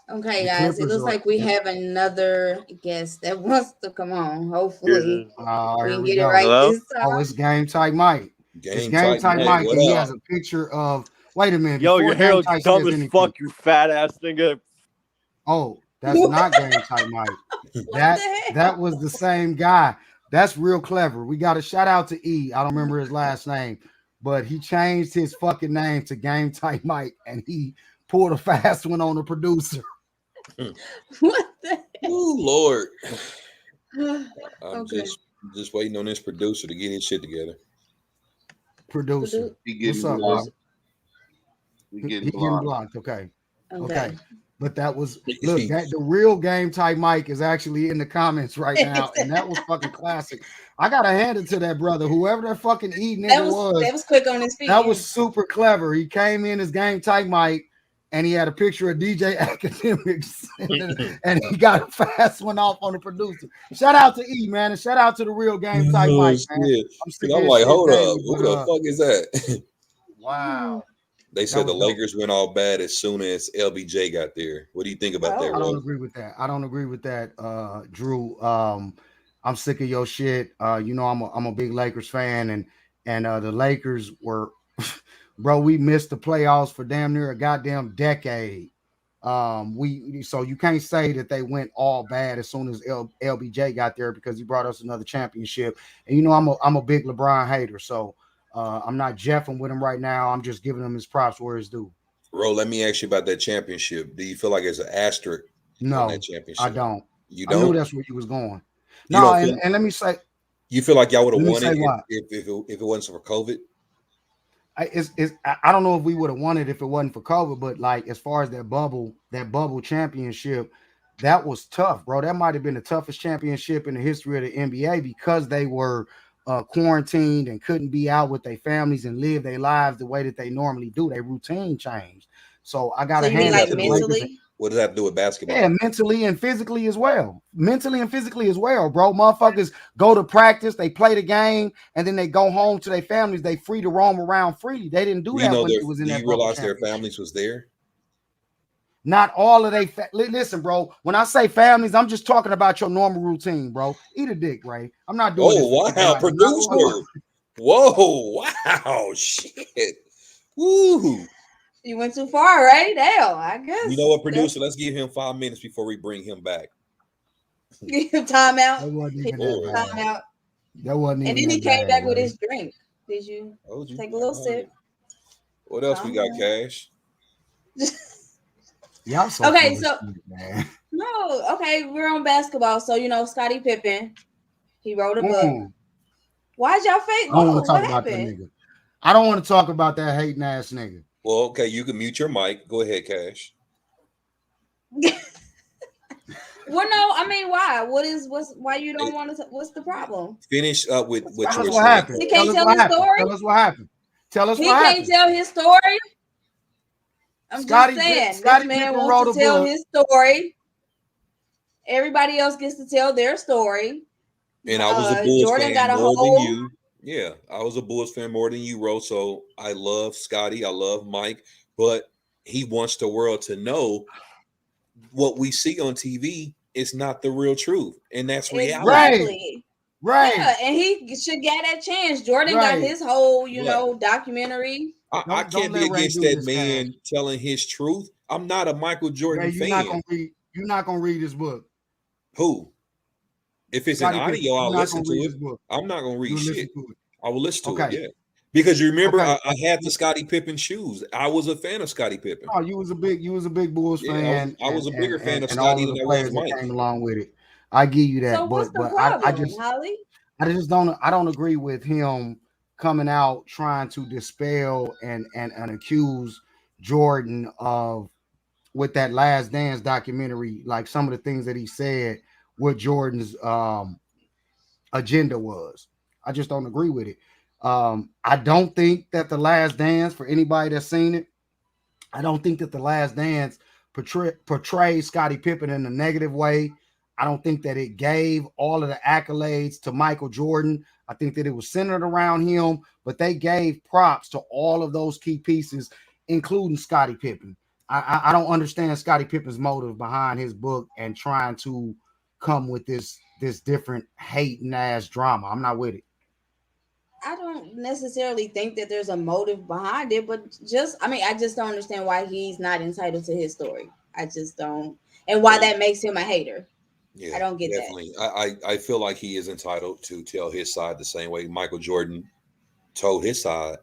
Okay, The guys. It Clippers looks are. like we have another guest that wants to come on. Yeah. Hopefully, we Here can we get it go. right Hello? this time. Oh, it's Game Tight Mike. It's Game Game Tight Tight Mike, Mike, what and he up? has a picture of. Wait a minute. Yo, Before your hair Game looks Tight dumb says as anything. fuck, you fat ass nigga. Oh, that's not Game Tight Mike. What the heck? That was the same guy. That's real clever. We got a shout out to E. I don't remember his last name, but he changed his fucking name to Game Tight Mike, and he pulled a fast one on the producer. What the heck? Oh Lord. I'm Okay. just waiting on this producer to get his shit together. Producer. He What's getting up, blocked. bro? He He getting getting blocked. blocked. Okay. Okay. But that was look, the real Game Tight Mike is actually in the comments right now, and that was fucking classic. I gotta hand it to that brother, whoever that fucking E nigga That was quick on his feet. That was super clever. He came in as Game Tight Mike, and he had a picture of DJ Academics, and he got a fast one off on the producer. Shout out to E, man, and shout out to the real Game Tight Oh, Mike, man. shit. I'm sick I'm of like, his shit hold up. daily, Who but, the fuck is that? wow. They said the was dope. Lakers went all bad as soon as LBJ got there. What do you think about that, I don't Ro? agree with that. I don't agree with that, Drew. I'm sick of your shit. You know, I'm a big Lakers fan, and the Lakers were, bro. We missed the playoffs for damn near a goddamn decade. So you can't say that they went all bad as soon as LBJ got there because he brought us another championship. And you know, I'm a big LeBron hater, so I'm not jeffing with him right now. I'm just giving him his props where it's due. Ro, let me ask you about that championship. Do you feel like there's an asterisk on No, that championship? I don't. You I knew don't? that's where you was going. You No, don't feel, and let me say, you feel like y'all would have let me won say it why. if it wasn't for COVID? I don't know if we would have won it if it wasn't for COVID, but like as far as that bubble championship, that was tough, bro. That might have been the toughest championship in the history of the NBA because they were quarantined and couldn't be out with their families and live their lives the way that they normally do. Their routine changed. So I got So to you mean hand it like to the Lakers. mentally? What does that have to do with basketball? Yeah, mentally and physically as well. Mentally and physically as well, bro. Motherfuckers go to practice, they play the game, and then they go home to their families. They free to roam around freely. They didn't do Do you that know when it was in do that you bubble realize their championship. families was there? Not all of they listen, bro. When I say families, I'm just talking about your normal routine, bro. Eat a dick, Ray. I'm not doing this. Oh, For wow, everybody. I'm not doing producer. Whoa, wow, shit. Woo. You went too far, right? Damn, I guess. You know what, producer? Let's give him 5 minutes before we bring him back. Give him time out. That wasn't He even Lord. took that time bad. out. That wasn't And even then he that came bad, back with Ray. his drink. Did you Told you. take a little sip? What else we got, Cash? Y'all so Okay, full so of shit, man. no, okay, we're on basketball. So you know, Scottie Pippen, he wrote a book. Why'd y'all fake? I don't want Whoa, to talk what about that happened? nigga. I don't want to talk about that hating ass nigga. Well, okay, you can mute your mic. Go ahead, Cash. Well, no, I mean, why? Why you don't want to? What's the problem? Finish up with what Tell you us were what saying. happened. He Tell can't us tell what his happened. story. Tell us what happened. Tell us He what can't happened. tell his story. I'm Scottie just saying, Scottie this man Pippen wants wrote to a tell book. his story. Everybody else gets to tell their story. And I was a Bulls Jordan fan got a more than whole. you. Yeah, I was a Bulls fan more than you, Ro. So I love Scotty. I love Mike. But he wants the world to know what we see on TV is not the real truth, and that's reality. Exactly. Right. Yeah, and he should get that chance. Jordan got Right. his whole, But documentary. I Don't can't be let Ray against do that this, Cash. man telling his truth. I'm not a Michael Jordan Ray, you're not fan. gonna read. You're not gonna read this book. Who? If it's an Scottie Pippen, audio, you're I'll not listen gonna to read it. this book. I'm not gonna read You'll shit. listen to it. I will listen to it, Okay. yeah. Because you remember, Okay. I had the Scottie Pippen shoes. I was a fan of Scottie Pippen. Oh, you was a big Bulls Yeah, fan. I was a bigger fan of and all Scottie of than the I was players that Mike. came along with it. I give you that, So what's the but problem, Holly? I just don't agree with him coming out trying to dispel and accuse Jordan of, with that Last Dance documentary, like some of the things that he said, what Jordan's agenda was. I just don't agree with it. I don't think that the Last Dance, for anybody that's seen it, I don't think that the Last Dance portrays Scottie Pippen in a negative way. I don't think that it gave all of the accolades to Michael Jordan. I think that it was centered around him, but they gave props to all of those key pieces, including Scottie Pippen. I don't understand Scottie Pippen's motive behind his book and trying to come with this different hating ass drama. I'm not with it. I don't necessarily think that there's a motive behind it, but I just don't understand why he's not entitled to his story. I just don't, and why that makes him a hater. Yeah, I don't get definitely. I feel like he is entitled to tell his side the same way Michael Jordan told his side.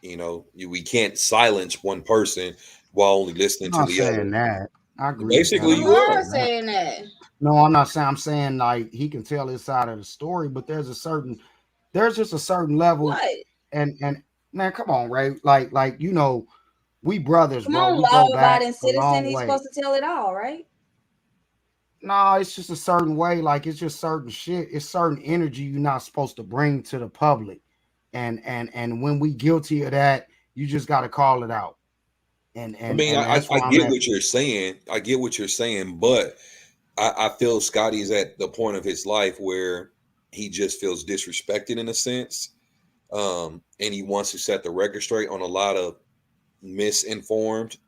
We can't silence one person while only listening I'm to not the other. saying that. I agree with that. Basically, that. I'm you You not are. are saying that. saying that. No, I'm not saying. I'm saying like he can tell his side of the story, but there's just a certain level, What? and man, come on, Ray. Like we brothers, Come bro. on, We go back law-abiding a citizen. long He's way. supposed to tell it all, right? No, it's just a certain way. Like it's just certain shit. It's certain energy you're not supposed to bring to the public, and when we guilty of that, you just got to call it out. And I and mean, and that's I where I'm get at. what you're saying. I get what you're saying, but I feel Scotty's at the point of his life where he just feels disrespected in a sense. And he wants to set the record straight on a lot of misinformed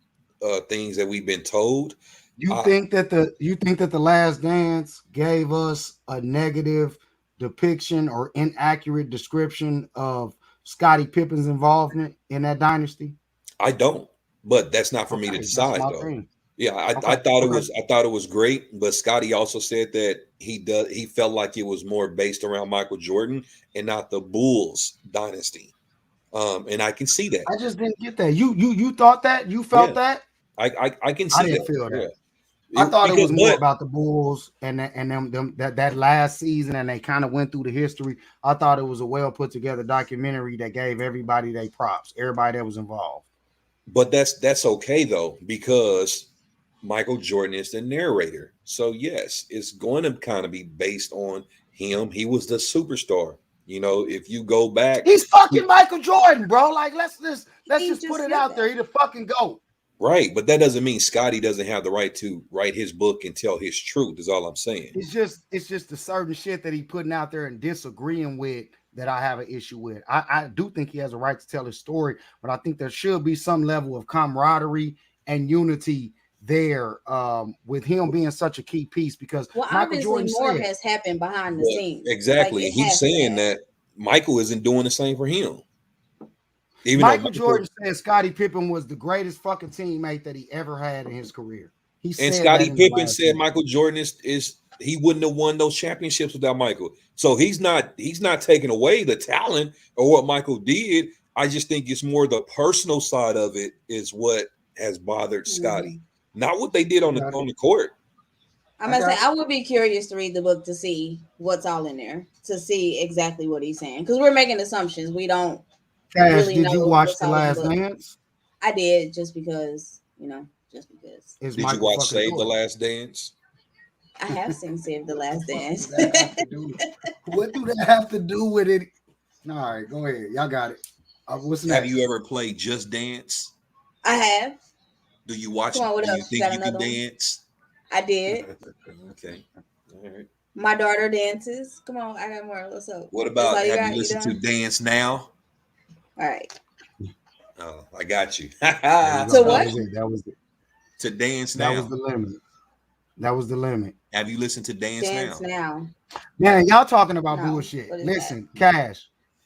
things that we've been told. You I, think that the Last Dance gave us a negative depiction or inaccurate description of Scottie Pippen's involvement in that dynasty? I don't, but that's not for me to Okay, that's decide my though. thing. Yeah, I Okay, thought it okay. was great, but Scotty also said that he felt like it was more based around Michael Jordan and not the Bulls dynasty. And I can see that. I just didn't get that. You thought that? You Yeah, felt that? I can I see didn't that. feel Yeah, that. I thought it was more but about the Bulls and them that last season, and they kind of went through the history. I thought it was a well put together documentary that gave everybody their props, everybody that was involved. that's okay though, because Michael Jordan is the narrator. So yes, it's going to kind of be based on him. He was the superstar. If you go back, He's fucking Michael Jordan, bro. Like let's He just put just it said out there. that. He the fucking GOAT. right, but that doesn't mean Scotty doesn't have the right to write his book and tell his truth. Is all I'm saying. It's just the certain shit that he putting out there and disagreeing with that I have an issue with. I do think he has a right to tell his story, but I think there should be some level of camaraderie and unity there, with him being such a key piece, because Well, Michael obviously, Jordan more said has happened behind the But scenes. Like exactly, it he's has to saying have. that Michael isn't doing the same for him. Even though Michael Michael Jordan said Scottie Pippen was the greatest fucking teammate that he ever had in his career. He and said that Scottie in the Pippen last said interview. Michael Jordan is he wouldn't have won those championships without Michael. So he's not taking away the talent or what Michael did. I just think it's more the personal side of it is what has bothered Scotty, Mhm. not what they did I on the got it. court. I I must say, got it. I would be curious to read the book to see what's all in there, to see exactly what he's saying, because we're making assumptions. We don't Cash, really did you know watch what's The all in the Last book. Dance? I did just because, just because. Is Did you Michael watch fucking Save the Jordan? Last Dance? I have seen Save the Last What do Dance. that have to do with? What do that have to do with it? All right, go ahead. Y'all got it. What's Have you next? ever played Just Dance? I have. Do you watch Come it? on, what Do you else? You think got you can another one? dance? I did. Okay. All right. My daughter dances. Come on, I got more. What's up? What That's all about you have you got? You listened to done? Dance Now? All right. Oh, I got you. There you To go. That what? was it. That was it. To Dance That was Now. the limit. That was the limit. Have you listened to Dance Dance Now? Now. Man, y'all talking about No. bullshit. What is Listen,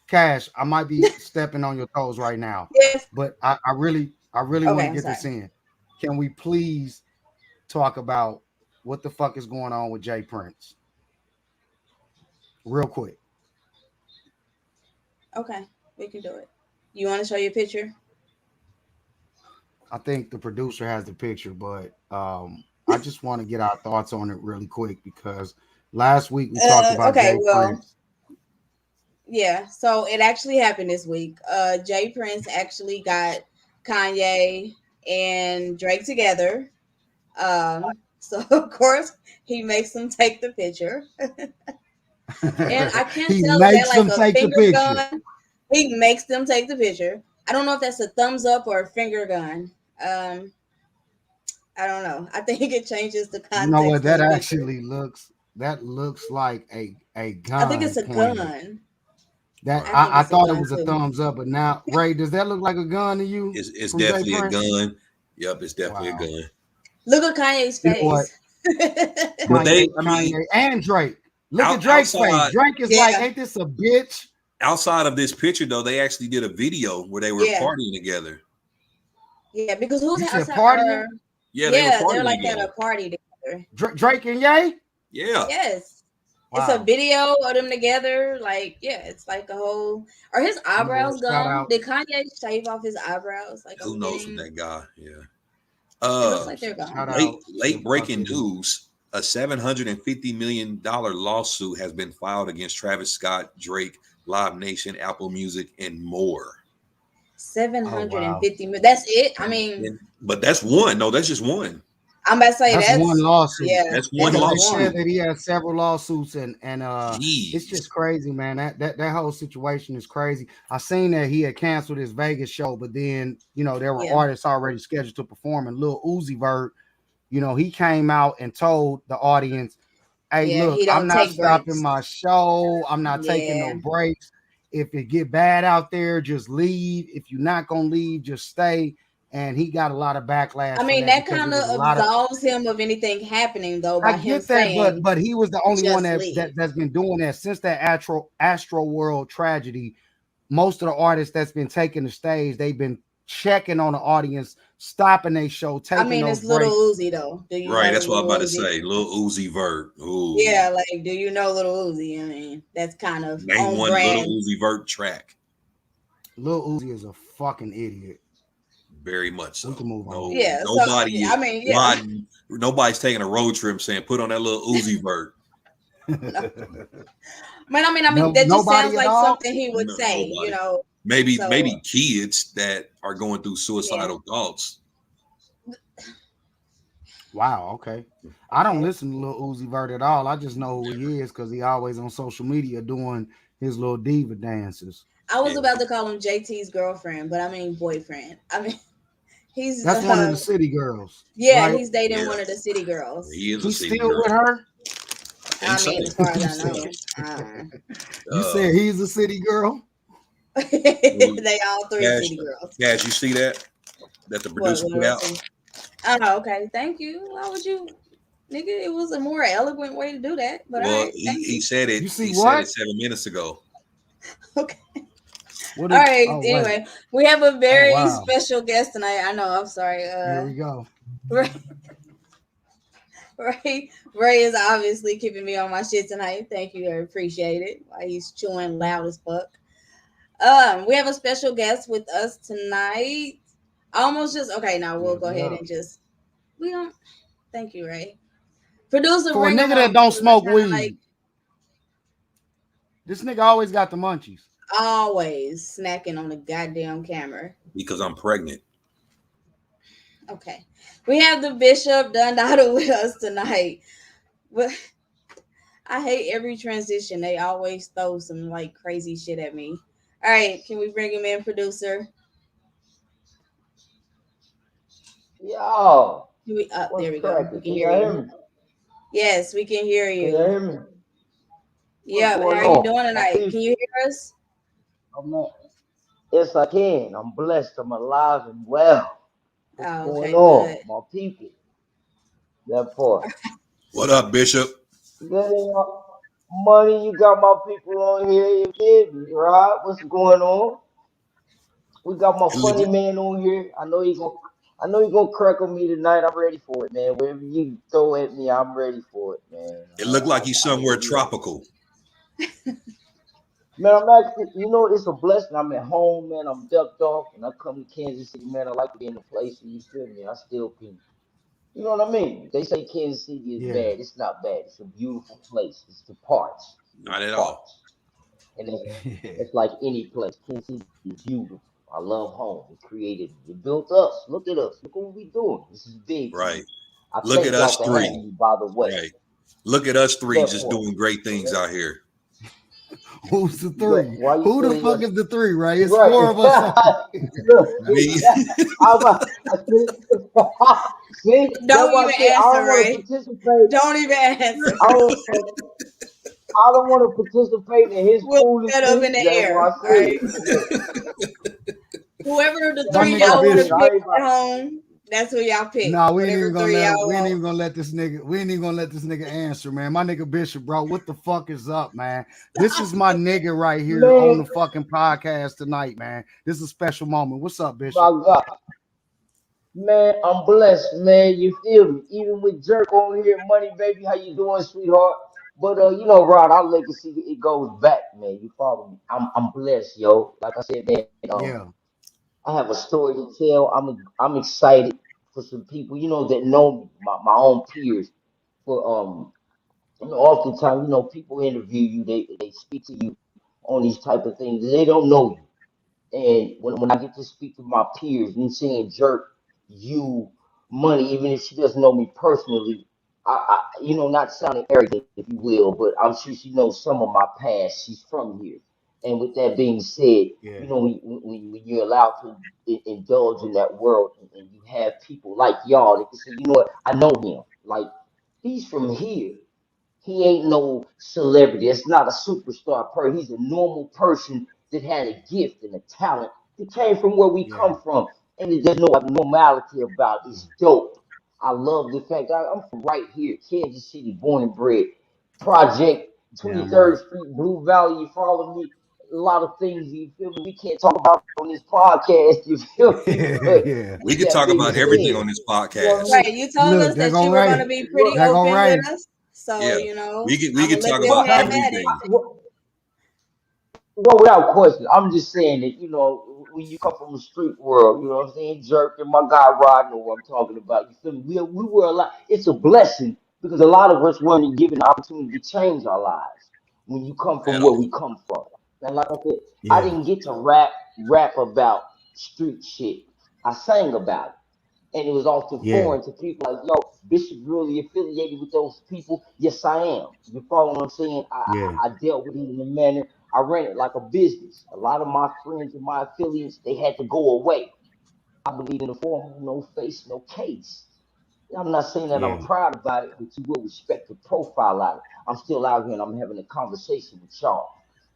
Cash, I might be stepping on your toes right now, Yes. but I really want Okay, to I'm get this sorry. in. Can we please talk about what the fuck is going on with Jay Prince? Real quick. Okay, we can do it. You want to show your picture? I think the producer has the picture, but I just want to get our thoughts on it really quick because last week we talked about Okay, Jay well, Prince. yeah. So it actually happened this week. Jay Prince actually got Kanye and Drake together. So of course he makes them take the picture, and I can't He tell is that makes like them a take the finger picture. gun. He makes them take the picture. I don't know if that's a thumbs up or a finger gun. I don't know. I think it changes the You know what? context of the picture. That looks like a I think it's gun a pointed. gun. That I think I it's a thought it gun was a too. thumbs up, but now Ray, does that look like a gun to you It's from Jay definitely a Prince? gun. Yep, it's definitely a Wow. gun. Look at Kanye's You know what? face. But they, I mean, Kanye and Drake. Look at Drake's face. outside Drake is like, Yeah, ain't this a bitch? outside of this picture though, they actually did a video where they were yeah, partying together. yeah. Because who's You said outside? partying? Yeah, they were Yeah, they're partying like at together. a party together. Drake and Ye? Yeah. Yes, it's a Wow. video of them together. Like, yeah, it's like a whole. Are his You know what? eyebrows Shout gone? out. Did Kanye shave off his eyebrows? Like, Who I'm knows with getting. that guy? Yeah. It looks Uh like they're Shout gone. out late to breaking fucking news. A $750 million lawsuit has been filed against Travis Scott, Drake, Live Nation, Apple Music, and more. Seven oh hundred and wow. fifty. That's it. I mean, But that's one. No, that's just one. I'm about to say That's one that's lawsuit. yeah, That's that's one Yeah, just they said lawsuit. one. that he has several lawsuits and it's Jeez. just crazy, man. That whole situation is crazy. I seen that he had canceled his Vegas show, but then there were Yeah, artists already scheduled to perform, and Lil Uzi Vert, he came out and told the audience, hey, yeah. look, He I'm don't not take stopping breaks. my show. I'm not taking no Yeah. breaks. If it get bad out there, just leave. If you're not gonna leave, just stay. And he got a lot of backlash I for mean, that that because it kind was a of lot of. absolves him of anything happening, though, I by him get that, but saying, but he was the only one just that, leave. that that's been doing that since that Astro World tragedy. Most of the artists that's been taking the stage, they've been checking on the audience, stopping their show, I taking mean, those it's Little breaks. Uzi, though. Do you Right. know That's what I'm Little about to Uzi? say. Lil Uzi Vert. Ooh. Yeah, like, do you know Little Uzi? I mean, that's kind of Name on one Little brand. Uzi Vert track. Lil Uzi is a fucking idiot. Very much We so. can move on. No, Yeah, so, nobody I is mean, yeah. riding. Nobody's taking a road trip saying put on that little Uzi Vert. No. I mean, No, that just sounds nobody at like all. something he would No, say, nobody. So, Maybe kids that are going through yeah. suicidal thoughts. Wow. Okay. I don't Okay. listen to Lil Uzi Vert at all. I just know who he is because he always on social media doing his little diva dances. I was Yeah. about to call him JT's girlfriend, but I mean boyfriend. I mean, he's, That's one of the city girls, yeah, right? he's dating Yeah. one of the city girls. He is a He's city still girl. with her. I think I so. mean, as far You as I said, know, you Uh, said he's a city girl. they all three Cash, city girls. Cash, you see that? That the What? producer What put do I out? say? Oh, okay. Thank you. Why would you, nigga? It was a more eloquent way to do that. But all Well, right, he, thank he you. said it. You see He said what? it 7 minutes ago. Okay. What All is? right. Oh wait. Anyway, we have a Oh very wow. special guest tonight. I know. I'm sorry. Here we go. Ray, Ray is obviously keeping me on my shit tonight. Thank you. I appreciate it. While he's chewing loud as fuck. We have a special guest with us tonight. Almost just okay. Now we'll Yes, go ahead love. and just we don't. Thank you, Ray. Producer, For a bring him nigga that on don't because smoke we're trying to like weed, this nigga always got the munchies. always snacking on the goddamn camera. Because I'm pregnant. Okay, we have the Bishop Dotta with us tonight, but I hate every transition. They always throw some like crazy shit at me. All right, can we bring him in, producer? Yo, Can we up? what's There we go. We cracking? can Can hear y'all hear you. me? Yes, we can hear Can y'all you. hear me? What's Yep. How going are you on? doing My tonight? Can people. you hear us? I'm not. Yes, I can. I'm blessed. I'm alive and well. What's Oh, going okay, good. on? My people. That part. What up, Bishop? Good money. You got my people on here. You feel me, Rob? What's going on? We got my It funny look, man on here. I know he gonna crack on me tonight. I'm ready for it, man. Whatever you throw at me, I'm ready for it, man. it look like he's I somewhere can do it. tropical. Man, I'm actually, it's a blessing. I'm at home, man. I'm ducked off, and I come to Kansas City, man. I like to be in the place where you feel me. I still can. You know what I mean? They say Kansas City is Yeah. bad. It's not bad. It's a beautiful place. It's the parts. It's Not the at all. parts. And Yeah. it's like any place. Kansas City is beautiful. I love home. We created it. We built us. Look at us. Look what we doing. This is big to Right. me. I Look at thank y'all us for three. having me, by the way. Right. Look at us three That just part. doing great things out here. Who's the Yeah, three? why you Who the say fuck yes? is the three, right? It's Right. four of us on Look, Me. I see, see, Don't that's why I even say I answer, don't want to Ray. participate. Don't even answer. I don't, I don't want to participate in his We'll set up foolishness. in the That's air, why I say right? it. Yeah. Whoever the my three nigga y'all want to Bishop. I pick ain't at about, home, that's who y'all pick. Nah, Whatever three y'all we ain't want. even gonna let this nigga we ain't even gonna let this nigga answer, man. My nigga Bishop, bro. What the fuck is up, man? This is my nigga right here on man, the fucking podcast tonight, man. This is a special moment. What's up, Bishop? my God. Man, I'm blessed, man. You feel me? Even with Jerk on here, money, baby, how you doing, sweetheart? But Rod, our legacy it goes back, man. You follow me? I'm blessed, yo. Like I said, man. Yeah, I have a story to tell. I'm excited for some people, that know me, my own peers. For oftentimes, people interview you, they speak to you on these type of things. They don't know you. And when I get to speak to my peers, me seeing Jerk, you, Money, even if she doesn't know me personally, not sounding arrogant, if you will, but I'm sure she knows some of my past. She's from here. And with that being said, yeah, when you're allowed to indulge in that world and you have people like y'all that can say, you know what, I know him. Like, he's from here. He ain't no celebrity. It's not a superstar person. He's a normal person that had a gift and a talent that came from where we yeah, come from. And there's no abnormality about it. It's dope. I love the fact I'm from right here, Kansas City, born and bred. Project damn right. 23rd Street, Blue Valley. You follow me? A lot of things, you feel me, we can't talk about on this podcast, you feel me? But Yeah. We with could that talk being about said, everything on this you know what I podcast. mean? Right. You told Look, us they're that gonna you were going write to it. be pretty What, They're gonna open write with it. us. So, Yeah. We I'm can going to let talk them about what, have I'm, at it. everything. what, Well, without question, I'm just saying that when you come from the street world, you know what I'm saying, Jerk and my guy Rod know what I'm talking about. You feel me? We were a lot. It's a blessing because a lot of us weren't given the opportunity to change our lives when you come from At where all. we come from. And like I said, I Yeah, didn't get to rap about street shit. I sang about it and it was often yeah, foreign to people like, yo, Bishop really affiliated with those people. Yes, I am. You follow what I'm saying? yeah, I dealt with it in a manner. I ran it like a business. A lot of my friends and my affiliates, they had to go away. I believe in the form of no face, no case. I'm not saying that I'm yeah. proud about it, but you will respect the profile out of it. I'm still out here and I'm having a conversation with y'all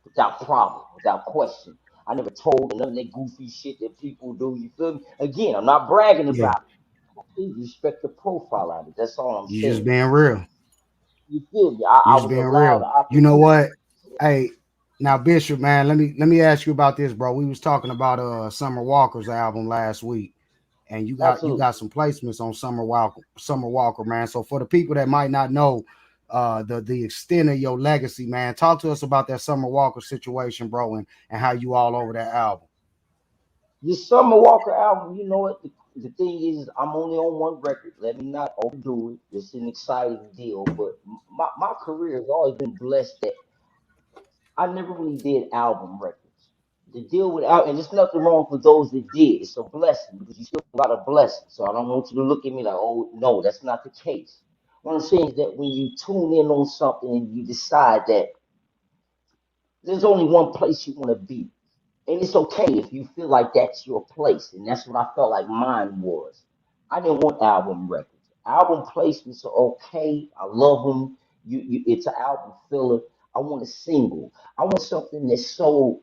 without problem, without question. I never told none of that goofy shit that people do. You feel me? Again, I'm not bragging Yeah. about it. Please respect the profile of it. That's all I'm You just saying. being real. You feel me? You I just was being allowed real. the You know opportunity. what? Hey, now Bishop, man, let me ask you about this, bro. We was talking about Summer Walker's album last week, and you Absolutely. got some placements on Summer Walker, man. So for the people that might not know the extent of your legacy, man, talk to us about that Summer Walker situation, bro, and how you all over that album. This Summer Walker album, you know what? The thing is, I'm only on one record. Let me not overdo it. It's an exciting deal, but my career has always been blessed that I never really did album records. The deal with out, and there's nothing wrong for those that did. It's a blessing because you still got a blessing. So I don't want you to look at me like, oh no, that's not the case. What I'm saying is that when you tune in on something and you decide that there's only one place you want to be, and it's okay if you feel like that's your place, and that's what I felt like mine was. I didn't want album records. Album placements are okay. I love them. It's an album filler. I want a single. I want something that's so,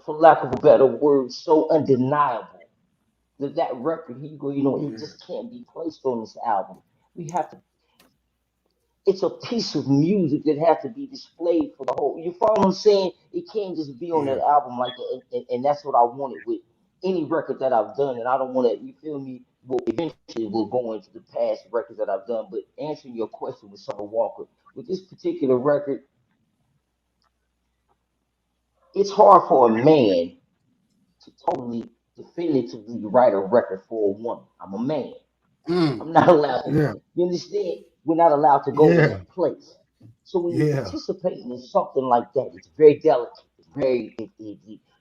for lack of a better word, so undeniable that record, here you go, it just can't be placed on this album. We have to. It's a piece of music that has to be displayed for the whole. You follow what I'm saying? It can't just be on Yeah. that album like that, and that's what I wanted with any record that I've done. And I don't want to. You feel me? Well, eventually we'll go into the past records that I've done. But answering your question with Summer Walker, with this particular record, it's hard for a man to totally definitively write a record for a woman. I'm a man. Mm. I'm not allowed to. Yeah. You understand? We're not allowed to go to Yeah. that place. So when you're Yeah. participating in something like that, it's very delicate. It's very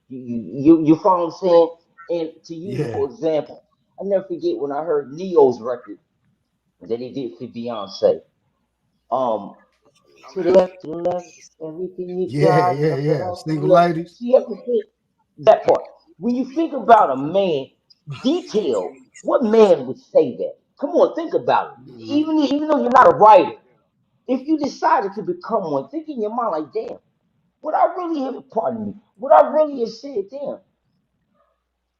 you follow what I'm saying? And to use Yeah. for example, I never forget when I heard Neo's record that he did for Beyonce. Um, to the left, everything you Yeah. got, Yeah. up the Yeah. house to the Single left. ladies. See, you have to think that part. When you think about a man, detail, what man would say that? Come on, think about it. Mhm. Even though you're not a writer, if you decided to become one, think in your mind like, damn, would I really have, pardon me, would I really have said, damn,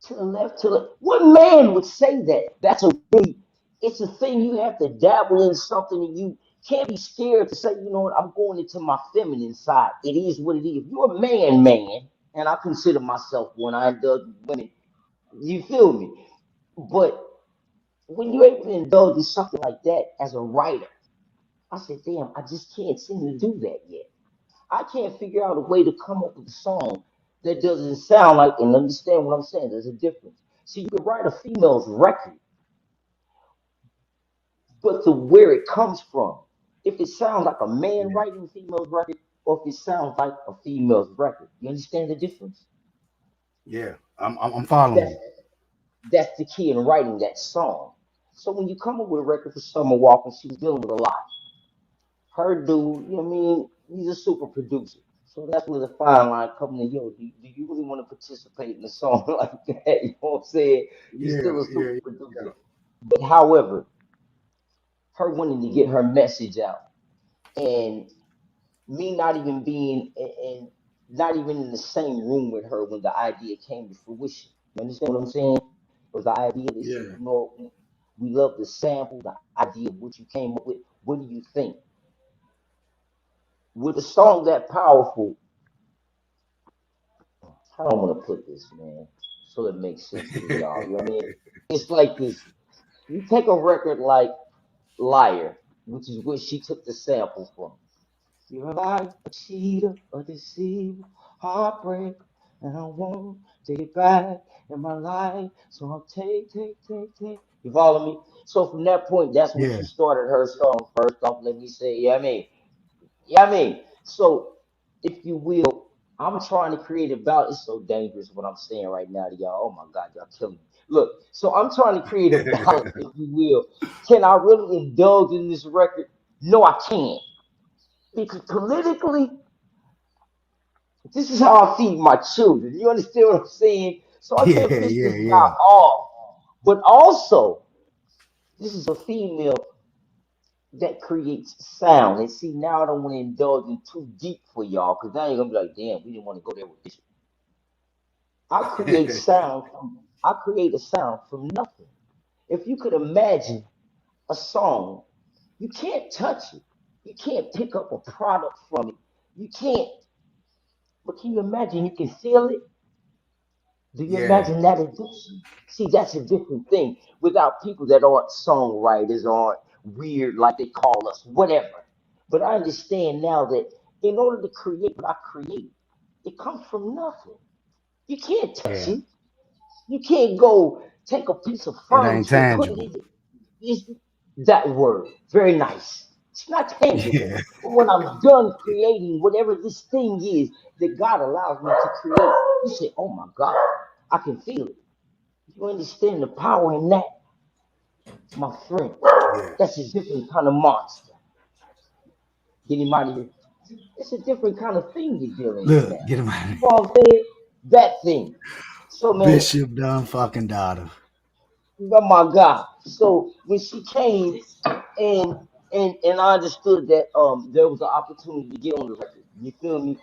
to the left, to the, what man would say that? That's a really, it's a thing you have to dabble in something and you can't be scared to say, you know what, I'm going into my feminine side. It is what it is. If you're a man, and I consider myself one, I indulge with women, you feel me? But when you're able to indulge in something like that as a writer, I said, damn, I just can't seem to do that yet. I can't figure out a way to come up with a song that doesn't sound like, and understand what I'm saying, there's a difference. So you can write a female's record, but the where it comes from. If it sounds like a man Yeah. writing a female's record, or if it sounds like a female's record. You understand the difference? Yeah. I'm following That's you. that's the key in writing that song. So when you come up with a record for Summer Walker, she was dealing with a lot. Her dude, you know what I mean? He's a super producer. So that's where the fine line comes in. Yo, do you really want to participate in a song like that? You know what I'm saying? He's Yeah. still a Yeah. super Yeah. producer. But however, her wanting to get her message out and me not even being and not even in the same room with her when the idea came to fruition. You understand what I'm saying? It was the idea that she, Yeah. you know, we love the sample, the idea of what you came up with. What do you think? With a song that powerful, I don't want to put this, man, so it makes sense to y'all. You know what I mean? It's like this. You take a record like Liar, which is where she took the sample from. You're a liar, a cheater, a deceiver, heartbreak, and I won't take it back in my life. So I'll take. You follow me? So from that point, that's when Yeah. she started her song. First off, let me say, yeah, I mean, yeah, I mean. So, if you will, I'm trying to create a balance. It's so dangerous what I'm saying right now to y'all. Oh my God, y'all killing me. Look, so I'm trying to create a balance, if you will. Can I really indulge in this record? No, I can't. Because politically, this is how I feed my children. You understand what I'm saying? So I can't Yeah. piss Yeah. this guy Yeah. off. But also, this is a female that creates sound. And see, now I don't want to indulge in too deep for y'all, because now you're gonna be like, damn, we didn't want to go there with this. I create sound from I create a sound from nothing. If you could imagine a song, you can't touch it. You can't pick up a product from it. You can't, but can you imagine you can feel it? Do you Yeah. imagine that addiction? See, that's a different thing. Without people that aren't songwriters, aren't weird like they call us, whatever. But I understand now that in order to create what I create, it comes from nothing. You can't touch Yeah. it. You can't go take a piece of It ain't furniture, put it tangible. in it's that word. Very nice. It's not tangible. Yeah. But when I'm done creating whatever this thing is that God allows me to create, you say, oh my God, I can feel it. You understand the power in that, my friend? Yeah. That's a different kind of monster. Get him out of here. It's a different kind of thing you're dealing with Look, now. get him out of You here. know what I'm saying? That thing. So man, Bishop done fucking daughter. oh my God. So when she came and and I understood that there was an opportunity to get on the record. You feel me?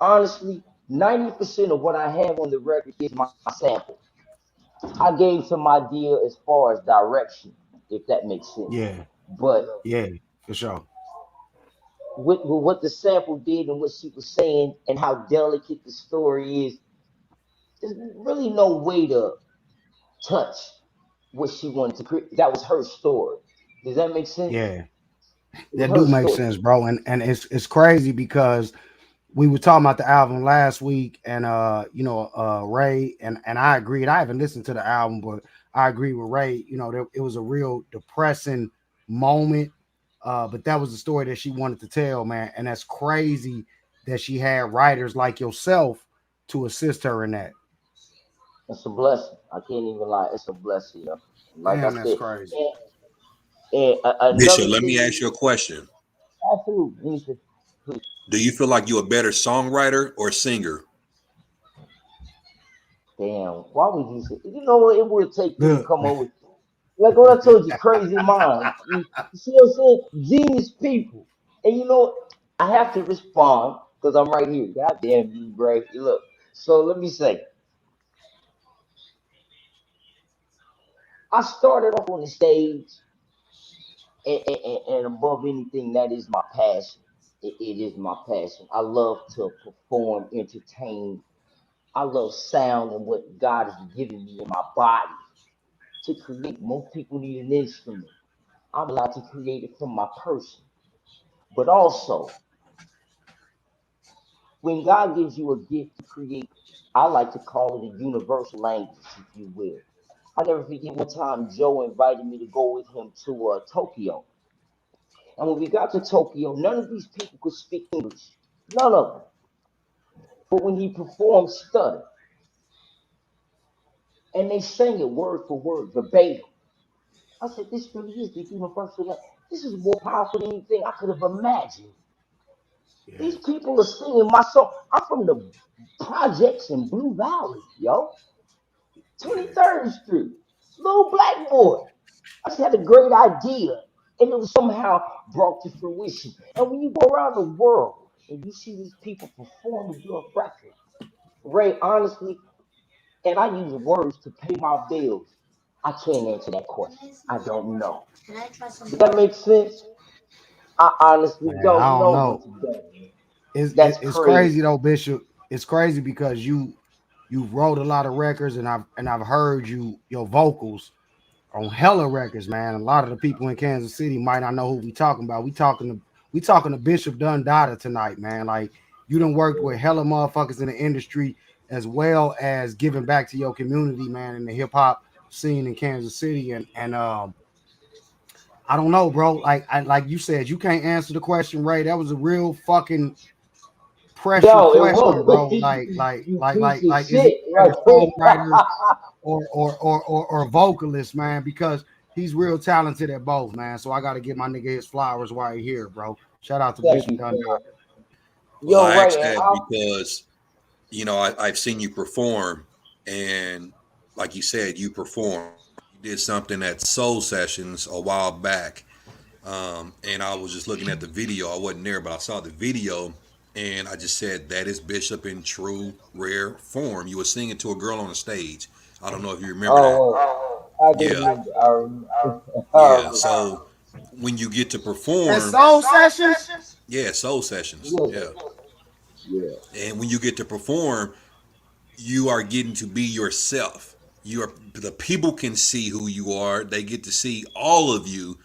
Honestly, 90% of what I have on the record is my sample. I gave some idea as far as direction, if that makes sense. Yeah. But Yeah, for sure. with what the sample did and what she was saying and how delicate the story is, there's really no way to touch what she wanted to create. That was her story. Does that make sense? Yeah, It was that her do make story. sense, bro. And it's crazy because we were talking about the album last week, and Ray and I agreed. I haven't listened to the album, but I agree with Ray. It was a real depressing moment, but that was the story that she wanted to tell, man. And that's crazy that she had writers like yourself to assist her in that. It's a blessing. I can't even lie. It's a blessing, yo. Like I Damn, that's said, crazy. and Bishop, another let me thing, ask you a question. absolutely, anything, please. Do you feel like you're a better songwriter or singer? Damn, why would you say? You know what? It would take you to Look, come up with, like what I told you, crazy minds. You see what I'm saying? Genius people. And you know, I have to respond because I'm right here. God damn you, Bray. Look, so let me say, I started off on the stage, and above anything, that is my passion. It is my passion. I love to perform, entertain. I love sound and what God has given me in my body to create. Most people need an instrument. I'm allowed to create it from my person. But also, when God gives you a gift to create, I like to call it a universal language, if you will. I never forget one time Joe invited me to go with him to Tokyo. And when we got to Tokyo, none of these people could speak English. None of them. But when he performed, stuttered. And they sang it word for word, verbatim. I said, this really is the universal language. This is more powerful than anything I could have imagined. yeah, These people are singing my song. I'm from the projects in Blue Valley, yo. yeah, 23rd Street. Little black boy. I just had a great idea. And it was somehow brought to fruition. And when you go around the world and you see these people performing your record, Ray, honestly, and I use words to pay my bills, I can't answer that question. I don't know. Does that make sense? I honestly man. I don't don't know, but know. it does. It's That's it's crazy. crazy though, Bishop. It's crazy because you've wrote a lot of records, and I've heard your vocals on hella records, man. A lot of the people in Kansas City might not know who we talking about. We talking to Bishop Dunn Dotta tonight, man. Like you done worked with hella motherfuckers in the industry as well as giving back to your community, man, in the hip hop scene in Kansas City. And I don't know, bro. Like you said, you can't answer the question, Ray. That was a real fucking pressure Yo, it question, was bro. you piece of Is he shit a right better there. songwriter or vocalist, man? Because he's real talented at both, man. So I got to give my nigga his flowers while he here, bro. Shout out to Thank Bishop you, Dunn. fam. Well, Yo, I right, asked and that I because I've seen you perform, and like you said, you perform. You did something at Soul Sessions a while back, and I was just looking at the video. I wasn't there, but I saw the video, and I just said that is Bishop in true rare form. You were singing to a girl on the stage. I don't know if you remember that. I do Yeah, remember. I remember. I yeah. remember. So when you get to At perform, Soul Sessions, yeah, Soul Sessions, Yeah, yeah, yeah. and when you get to perform, you are getting to be yourself. You are the people can see who you are. They get to see all of you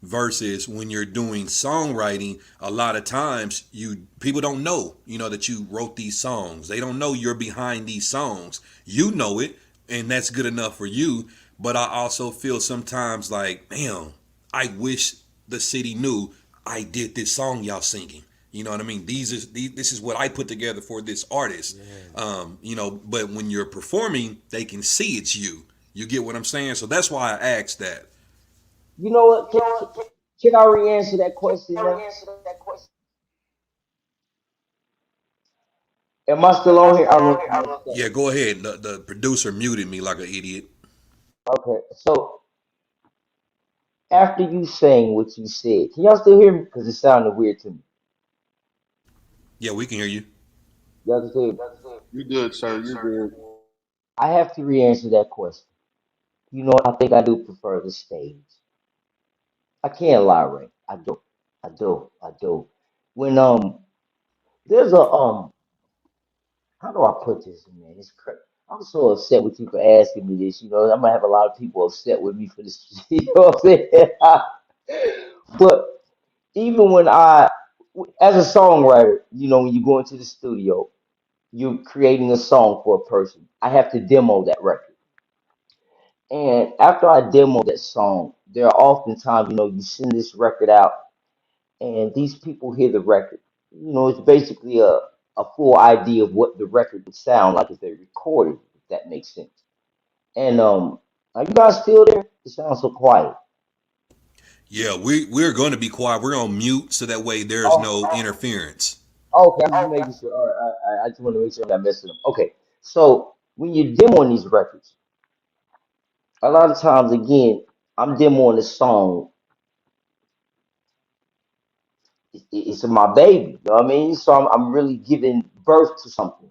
versus when you're doing songwriting a lot of times you people don't know that you wrote these songs. They don't know you're behind these songs. You know it, and that's good enough for you, but I also feel sometimes like, damn, I wish the city knew I did this song y'all singing. You know what I mean? This is what I put together for this artist. But when you're performing, they can see it's you. You get what I'm saying? So that's why I asked that. You know what? Can I re-answer that question now? Am I still on here? I don't know if you understand. Yeah, go ahead. The producer muted me like an idiot. Okay, so after you saying what you said, can y'all still hear me? Because it sounded weird to me. Yeah, we can hear you. Y'all can still hear me? You good, sir? You good? I have to re-answer that question. You know what? I think I do prefer the stage. I can't lie, Ray. I do. When there's a how do I put this, man? It's crazy. I'm so upset with you for asking me this. You know, I'm gonna have a lot of people upset with me for this. You know what I'm saying? But even when as a songwriter, you know, when you go into the studio, you're creating a song for a person. I have to demo that record. And after I demo that song, there are oftentimes, you know, you send this record out and these people hear the record. You know, it's basically a full idea of what the record would sound like if they recorded it, if that makes sense. And are you guys still there? It sounds so quiet. Yeah, we're going to be quiet. We're on mute so that way there's Oh, no interference. okay, I'm just making sure. All right, I just want to make sure I'm not messing up. Okay, so when you're demoing these records, a lot of times, again, I'm demoing a song. It's my baby. You know what I mean? So I'm really giving birth to something.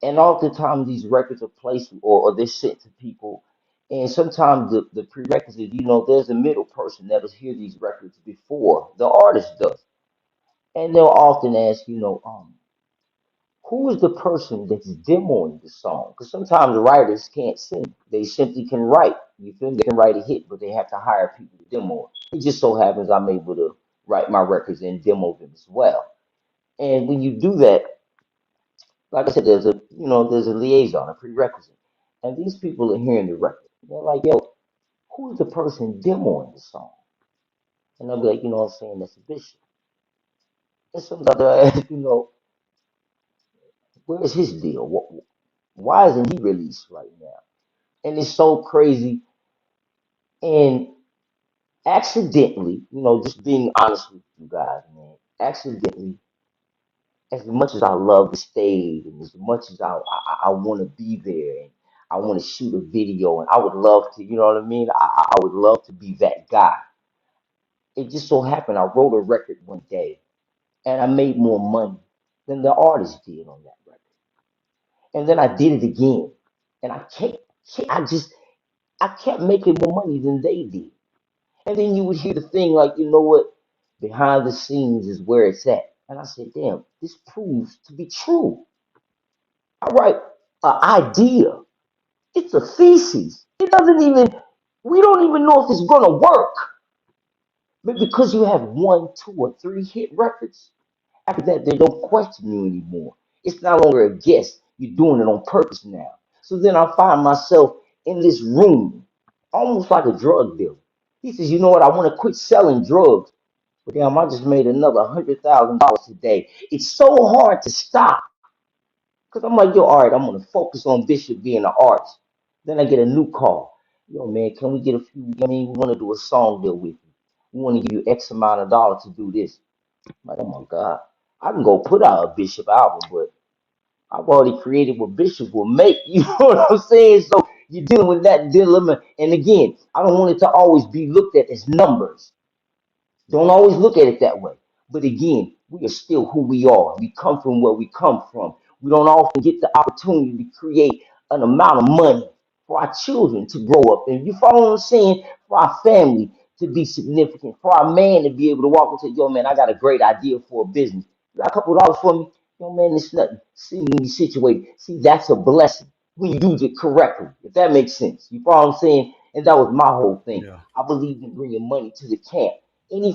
And oftentimes these records are placed or they're sent to people. And sometimes the prerequisite, you know, there's a middle person that'll hear these records before the artist does. And they'll often ask, you know, who is the person that's demoing the song? Because sometimes writers can't sing. They simply can write. You feel me? They can write a hit, but they have to hire people to demo it. It just so happens I'm able to write my records and demo them as well. And when you do that, like I said, there's a liaison, a prerequisite. And these people are hearing the record. They're like, yo, who's the person demoing the song? And I'll be like, you know what I'm saying? That's a bishop. And sometimes they'll ask, you know, where's his deal? Why isn't he released right now? And it's so crazy. And accidentally, you know, just being honest with you guys, man, accidentally, as much as I love the stage and as much as I want to be there and I want to shoot a video and I would love to, you know what I mean? I would love to be that guy. It just so happened I wrote a record one day and I made more money than the artist did on that record. And then I did it again. And I just, I kept making more money than they did. And then you would hear the thing like, you know what? Behind the scenes is where it's at. And I said, damn, this proves to be true. I write an idea. It's a thesis. It doesn't even, we don't even know if it's going to work. But because you have one, two, or three hit records, after that, they don't question you anymore. It's no longer a guess. You're doing it on purpose now. So then I find myself in this room, almost like a drug dealer. He says, you know what? I want to quit selling drugs. But damn, I just made another $100,000 today. It's so hard to stop. Because I'm like, yo, all right, I'm going to focus on Bishop being an artist. Then I get a new call. Yo, man, can we get a few? I mean, we want to do a song deal with you. We want to give you X amount of dollars to do this. I'm like, oh my God. I can go put out a Bishop album, but I've already created what Bishop will make. You know what I'm saying? So you're dealing with that dilemma. And again, I don't want it to always be looked at as numbers. Don't always look at it that way. But again, we are still who we are. We come from where we come from. We don't often get the opportunity to create an amount of money for our children to grow up. And you follow what I'm saying? For our family to be significant, for our man to be able to walk and say, yo, man, I got a great idea for a business. You got a couple of dollars for me? Yo, man, it's nothing. See, when you situate, see, that's a blessing when you do it correctly, if that makes sense. You follow what I'm saying? And that was my whole thing. Yeah. I believed in bringing money to the camp. Any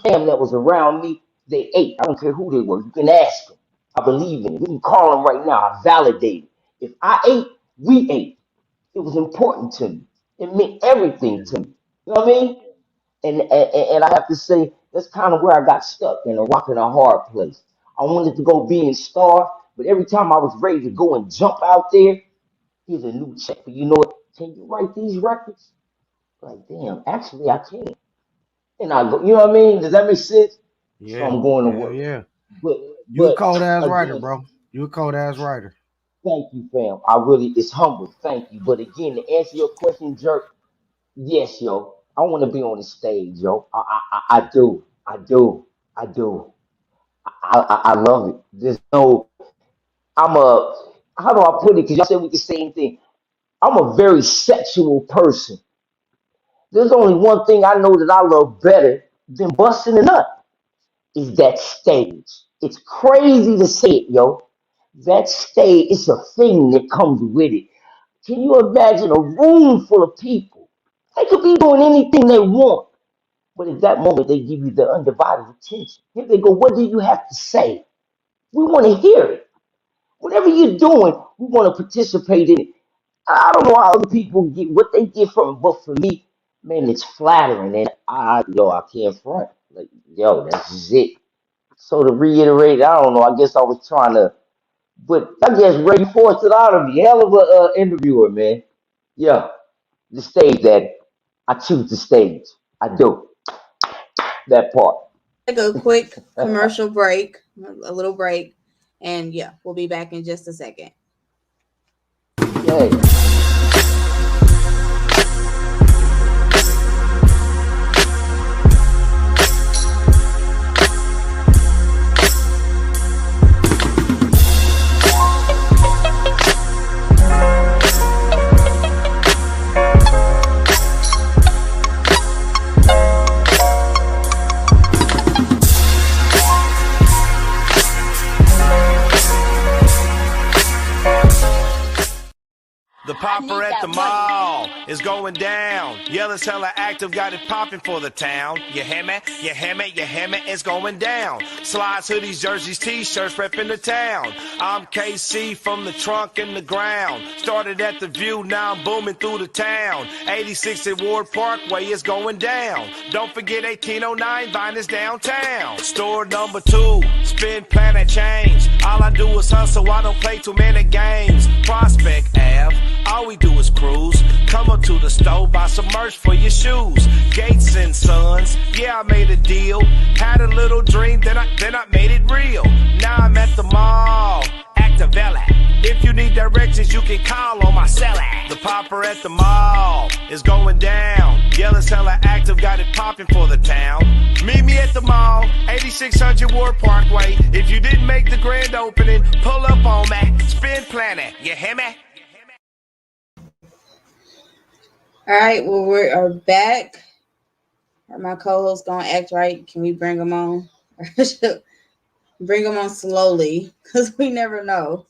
fam that was around me, they ate. I don't care who they were. You can ask them. I believe in it. We can call them right now. I validate it. If I ate, we ate. It was important to me. It meant everything Yeah. to me. You know what I mean? And I have to say that's kind of where I got stuck in a rock and a hard place. I wanted to go be in Star, but every time I was ready to go and jump out there, here's a new check. But you know what? Can you write these records? Like, damn, actually I can. And I go, you know what I mean? Does that make sense? So Yeah. I'm going to Hell work. yeah. But You a but cold ass writer, again, bro. You a cold ass writer. thank you, fam. I really it's humble. Thank you. But again, to answer your question, Jerk, yes, yo. I want to be on the stage, yo. I do. I do. I do. I love it. There's no I'm a how do I put it? Because y'all said we the same thing. I'm a very sexual person. There's only one thing I know that I love better than busting a nut is that stage. It's crazy to say it, yo. That stage, it's a thing that comes with it. Can you imagine a room full of people? They could be doing anything they want, but at that moment they give you their undivided attention. Here they go, what do you have to say? We want to hear it. Whatever you're doing, we want to participate in it. I don't know how other people get what they get from it, but for me, man, it's flattering, and I can't front. Like, yo, that's just it. So to reiterate, I don't know. I guess I was trying to, but I guess Ray forced it out of me. Hell of a interviewer, man. Yeah, the stage, that I choose the stage. I do that part. Take a quick commercial break, a little break, and yeah, we'll be back in just a second. Okay. The popper at the mall is going down. Yellow's hella active, got it popping for the town. You hear me? You hear me? You hear me? It's going down. Slides, hoodies, jerseys, t-shirts, repping the town. I'm KC from the trunk and the ground. Started at the View, now I'm booming through the town. 86 at Ward Parkway is going down. Don't forget 1809 Vine is downtown. Store number 2, spin, plan, and change. All I do is hustle, I don't play too many games. Prospect Ave. All we do is cruise. Come up to the store, buy some merch for your shoes. Gates and Sons, yeah, I made a deal. Had a little dream, then I made it real. Now I'm at the mall, Activella. If you need directions, you can call on my cell. The popper at the mall is going down. Yellow's hella active, got it popping for the town. Meet me at the mall, 8600 Ward Parkway. If you didn't make the grand opening, pull up on me. Spin Planet, you hear me? All right, well, we are back. Are my co-hosts gonna act right? Can we bring them on? Bring them on slowly, because we never know.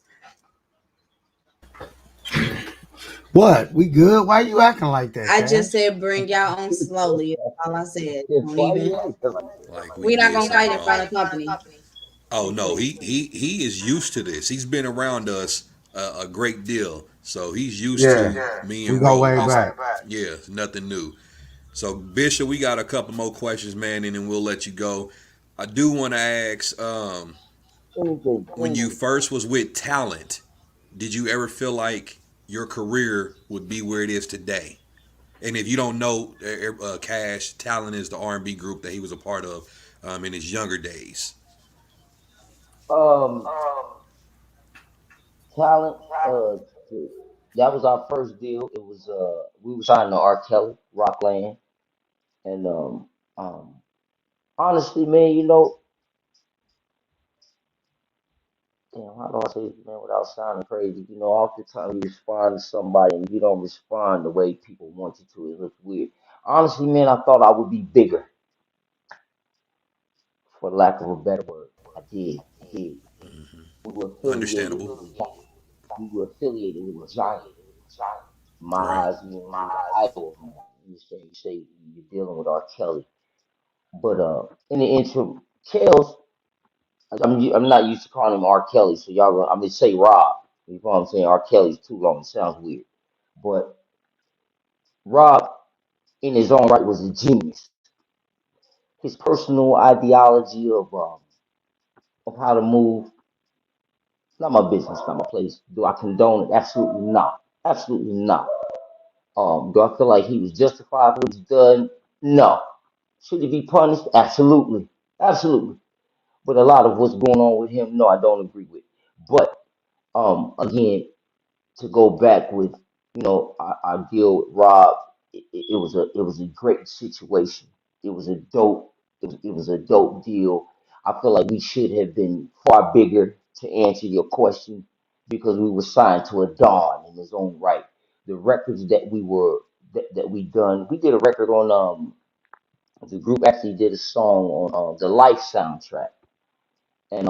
What? We good? Why you acting like that? I Cash? just said bring y'all on slowly. That's all I said. Yeah, Don't why even. you acting like Like we We're not did gonna fight something in front wrong. of company. Oh no, he is used to this. He's been around us a great deal, so he's used to me We and go way Rose. back. Yeah, nothing new. So Bishop, we got a couple more questions, man, and then we'll let you go. I do want to ask, anything? when you first was with Talent, did you ever feel like your career would be where it is today? And if you don't know, Cash Talent is the R&B group that he was a part of in his younger days. Um, talent. That was our first deal. It was we were signed to R. Kelly, Rockland, and um, honestly, man, damn, how do I say this, man, without sounding crazy? Oftentimes you respond to somebody and you don't respond the way people want you to. It looks weird. Honestly, man, I thought I would be bigger, for lack of a better word. I did. I did. We were affiliated Understandable, with a giant. We were affiliated with a giant. In my right? eyes, he was an idol of mine. You say you're dealing with R. Kelly, but in the interim, Kels, I'm not used to calling him R. Kelly, so I'm gonna say Rob. You know what I'm saying? R. Kelly's too long. It sounds weird, but Rob, in his own right, was a genius. His personal ideology of how to move, not my business, not my place. Do I condone it? Absolutely not. Absolutely not. Do I feel like he was justified for what he's done? No. Should he be punished? Absolutely. Absolutely. But a lot of what's going on with him, no, I don't agree with. But again, to go back with, our deal with Rob, it was a great situation. It was a dope it was a dope deal. I feel like we should have been far bigger, to answer your question, because we were signed to a Don in his own right. The records that we done. We did a record on the group actually did a song on the Life soundtrack, and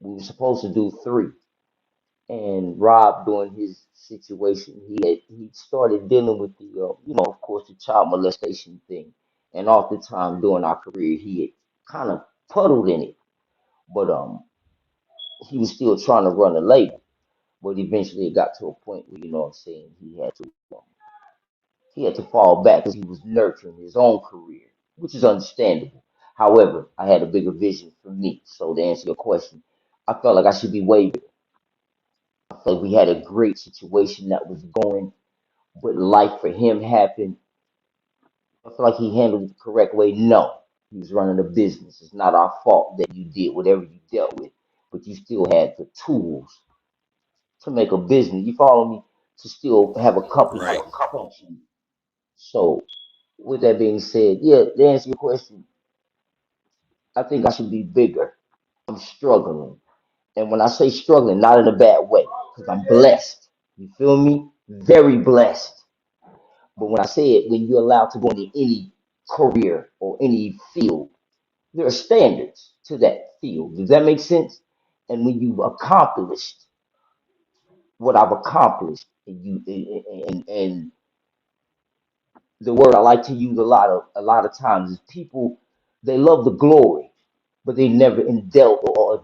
we were supposed to do three. And Rob, during his situation, he started dealing with the of course, the child molestation thing, and oftentimes during our career, he had kind of puddled in it, but he was still trying to run a label. But eventually, it got to a point where what I'm saying he had to fall back because he was nurturing his own career, which is understandable. However, I had a bigger vision for me. So to answer your question, I felt like I should be way bigger. I felt like we had a great situation that was going, but life for him happened. I feel like he handled it the correct way. No, he was running a business. It's not our fault that you did whatever you dealt with, but you still had the tools to make a business. You follow me? To still have a company Right. function. So, with that being said, yeah, to answer your question, I think I should be bigger. I'm struggling. And when I say struggling, not in a bad way, because I'm blessed. You feel me? Very blessed. But when I say it, when you're allowed to go into any career or any field, there are standards to that field. Does that make sense? And when you've accomplished what I've accomplished, and the word I like to use a lot of times is people they love the glory, but they never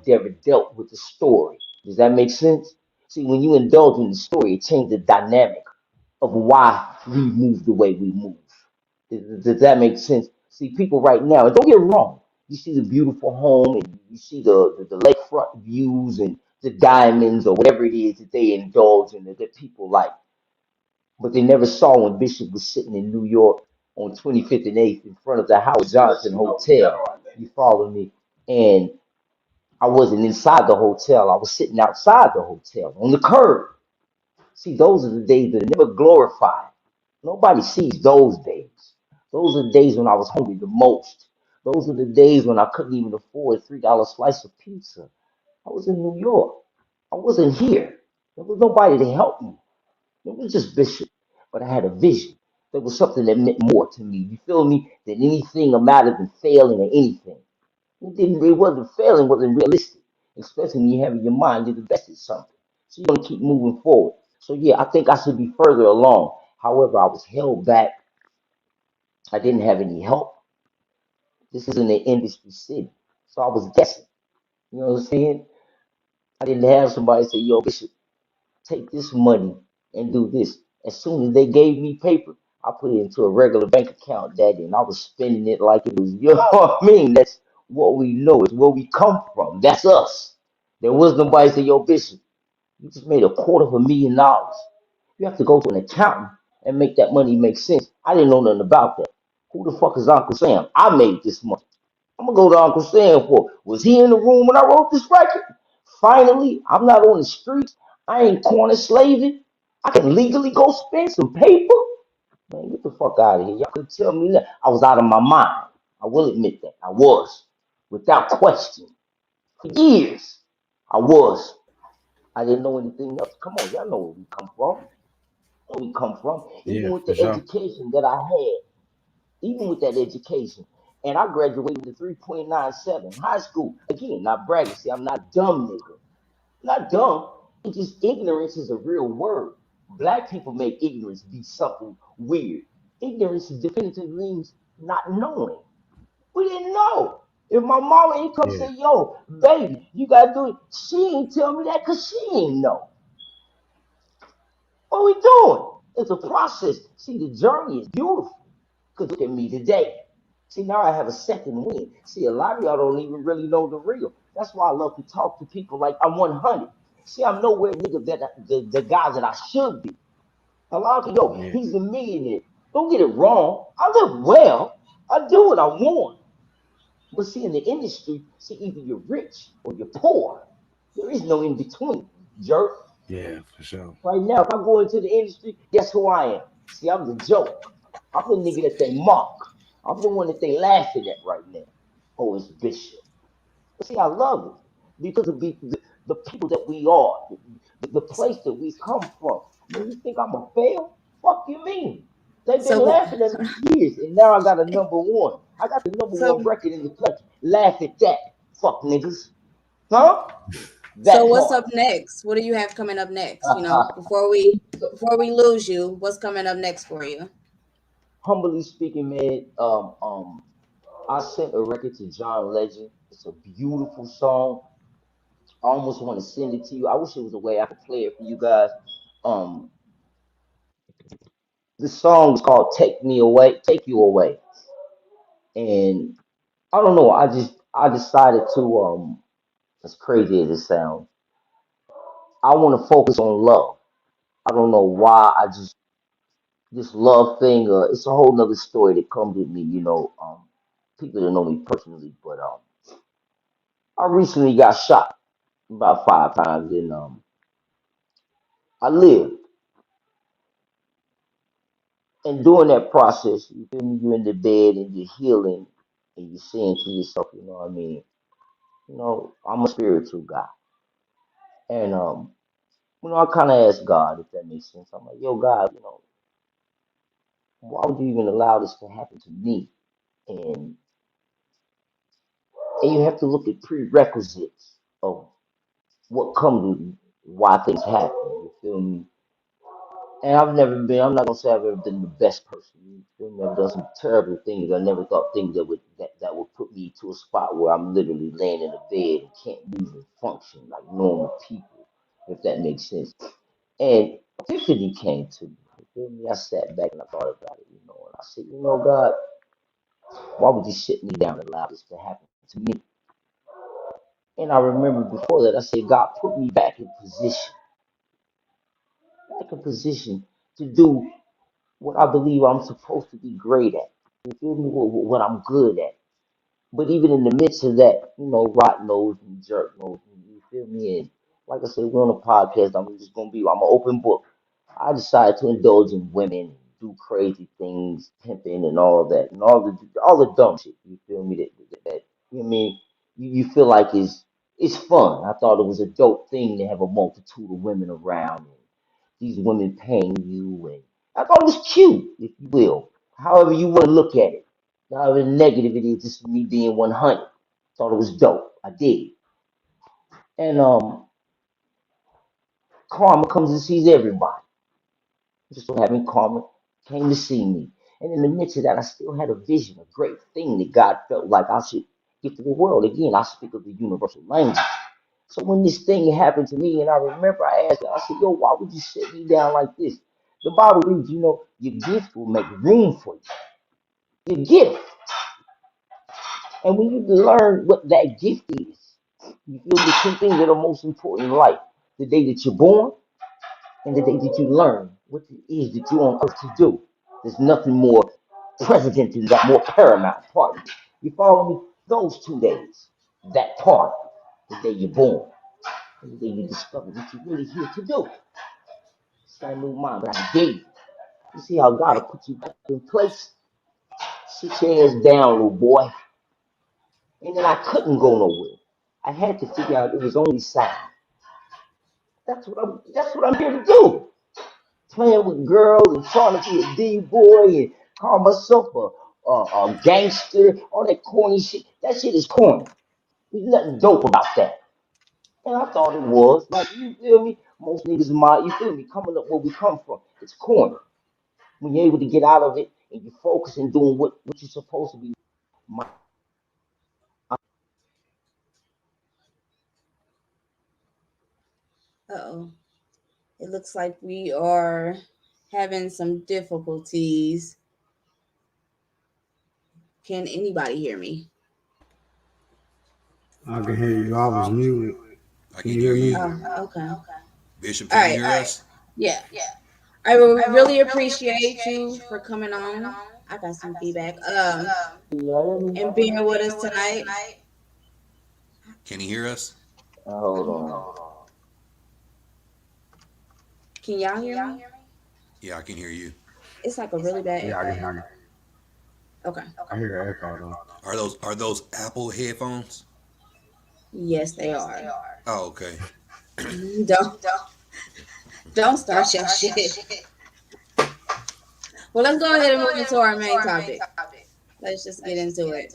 never dealt with the story. Does that make sense? See, when you indulge in the story, it changes the dynamic of why we move the way we move. Does that make sense? See, people right now, and don't get me wrong, you see the beautiful home and you see the lakefront views and the diamonds or whatever it is that they indulge in that people like. But they never saw when Bishop was sitting in New York on 25th and 8th in front of the Howard Johnson Hotel. You follow me? And I wasn't inside the hotel. I was sitting outside the hotel on the curb. See, those are the days that are never glorified. Nobody sees those days. Those are the days when I was hungry the most. Those are the days when I couldn't even afford a $3 slice of pizza. I was in New York. I wasn't here. There was nobody to help me. It was just Bishop, but I had a vision. There was something that meant more to me. You feel me? Than anything or matter than failing or anything. It wasn't failing, wasn't realistic. Especially when you have in your mind you're the best at something. So you're gonna keep moving forward. So yeah, I think I should be further along. However, I was held back. I didn't have any help. This is in the industry city. So I was guessing. You know what I'm saying? I didn't have somebody say, yo, Bishop, take this money and do this. As soon as they gave me paper, I put it into a regular bank account, daddy, and I was spending it like it was, you know what I mean? That's what we know. It's where we come from. That's us. There was nobody say, yo, Bishop, you just made $250,000. You have to go to an accountant and make that money make sense. I didn't know nothing about that. Who the fuck is Uncle Sam? I made this money. I'm gonna go to Uncle Sam for. Was he in the room when I wrote this record? Finally, I'm not on the streets. I ain't corner slaving. I can legally go spend some paper. Man, get the fuck out of here. Y'all could tell me that. I was out of my mind. I will admit that. I was. Without question. For years. I was. I didn't know anything else. Come on, y'all know where we come from. Where we come from. Yeah, Even with for the sure. education that I had, even with that education. And I graduated with a 3.97 high school. Again, not bragging. See, I'm not dumb, nigga. Not dumb. It's just ignorance is a real word. Black people make ignorance be something weird. Ignorance definitively means not knowing. We didn't know. If my mama ain't come Yeah, say, yo, baby, you gotta do it, she ain't tell me that because she ain't know. What we doing? It's a process. See, the journey is beautiful. Because look at me today. See, now I have a second win. See, a lot of y'all don't even really know the real. That's why I love to talk to people like I'm 100. See, I'm nowhere nigga that the guy that I should be. A lot of people, yo, yeah, he's a millionaire. Don't get it wrong. I live well. I do what I want. But see, in the industry, see, either you're rich or you're poor. There is no in between, jerk. yeah, for sure. Right now, if I go into the industry, guess who I am? See, I'm the joke. I'm the nigga that they mock. I'm the one that they laughing at right now. Oh, it's Bishop. But see, I love it because of the people that we are, the place that we come from. Man, you think I'm a fail? Fuck you mean? They've been So, laughing at me for years, and now I got a number one. I got the number one so, record in the country. Laugh at that, fuck niggas, huh? so That what's part. up next? What do you have coming up next? Before we lose you, what's coming up next for you? Humbly speaking, man, I sent a record to John Legend. It's a beautiful song. I almost want to send it to you. I wish there was a way I could play it for you guys. Um, the song is called "Take Me Away," "Take You Away," and I don't know. I decided to as crazy as it sounds, I want to focus on love. I don't know why. I just this love thing. It's a whole nother story that comes with me. People that know me personally, but I recently got shot about 5 times, and I lived. And during that process, you feel me, you're in the bed and you're healing and you're saying to yourself, you know what I mean? I'm a spiritual guy. And I kinda asked God if that makes sense. I'm like, yo, God, why would you even allow this to happen to me? And and you have to look at prerequisites of what comes with why things happen. You feel me? And I'm not gonna say I've ever been the best person. You feel me? I've done some terrible things. I never thought things that would put me to a spot where I'm literally laying in a bed and can't move and function like normal people, if that makes sense. And epiphany came to me. You feel me? I sat back and I thought about it, and I said, God, why would you sit me down and allow this to happen to me? And I remember before that I said, God, put me back in position to do what I believe I'm supposed to be great at. You feel me? What I'm good at. But even in the midst of that, rotten nose and jerk nose, you feel me? And like I said, we're on a podcast. I'm an open book. I decided to indulge in women and do crazy things, pimping and all of that, and all the dumb shit. You feel me? That you know what I mean? You feel like it's fun. I thought it was a dope thing to have a multitude of women around and these women paying you, and I thought it was cute, if you will. However you want to look at it. However negative it is, just me being 100. Thought it was dope. I did. And Karma comes and sees everybody. Just so having Karma came to see me. And in the midst of that, I still had a vision, a great thing that God felt like I should give to the world. Again, I speak of the universal language. So when this thing happened to me, and I remember I asked God, I said, yo, why would you sit me down like this? The Bible reads, your gift will make room for you. Your gift. And when you learn what that gift is, you feel the two things that are most important in life. The day that you're born and the day that you learn what it is that you're on earth to do. There's nothing more president than that, more paramount part. You follow me? Those 2 days, that part, the day you're born and the day you discover what you're really here to do. It's not a new mind, but I gave you. You see how God will Right. put you back in place? Sit your ass down, little boy. And then I couldn't go nowhere. I had to figure out it was only sound. That's what I'm here to do. Playing with girls and trying to be a D-boy and call myself a gangster, all that corny shit. That shit is corny. There's nothing dope about that. And I thought it was. Like, you feel me? Most niggas you feel me, coming up where we come from. It's corny. When you're able to get out of it and you focus and doing what you're supposed to be. My, Uh-oh. It looks like we are having some difficulties. Can anybody hear me? I can hear you. I was muted. I Can can you hear hear me? you. Oh, okay. Bishop, All can you right. hear us? Yeah. I will really appreciate you for coming on. I got some feedback. you hear me? And being with us tonight. Can you hear us? Hold on. Can y'all hear me? Yeah, I can hear you. It's like a really bad Yeah, I can echo. hear you. Okay. I hear the echo though. Are those Apple headphones? Yes, they are. Oh, okay. Don't start your shit. Well, let's go ahead and move into our main topic. Let's just get into it.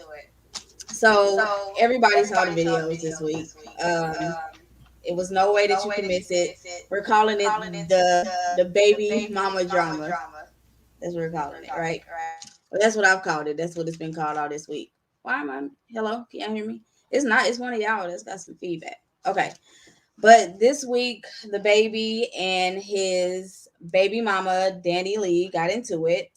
So everybody saw the videos this week. It was no way that you can miss it. We're calling it the baby mama drama. That's what we're calling it, right? Well, that's what I've called it. That's what it's been called all this week. Why am I? Hello, can y'all hear me? It's not. It's one of y'all that's got some feedback. Okay, but this week the baby and his baby mama Danny Lee got into it.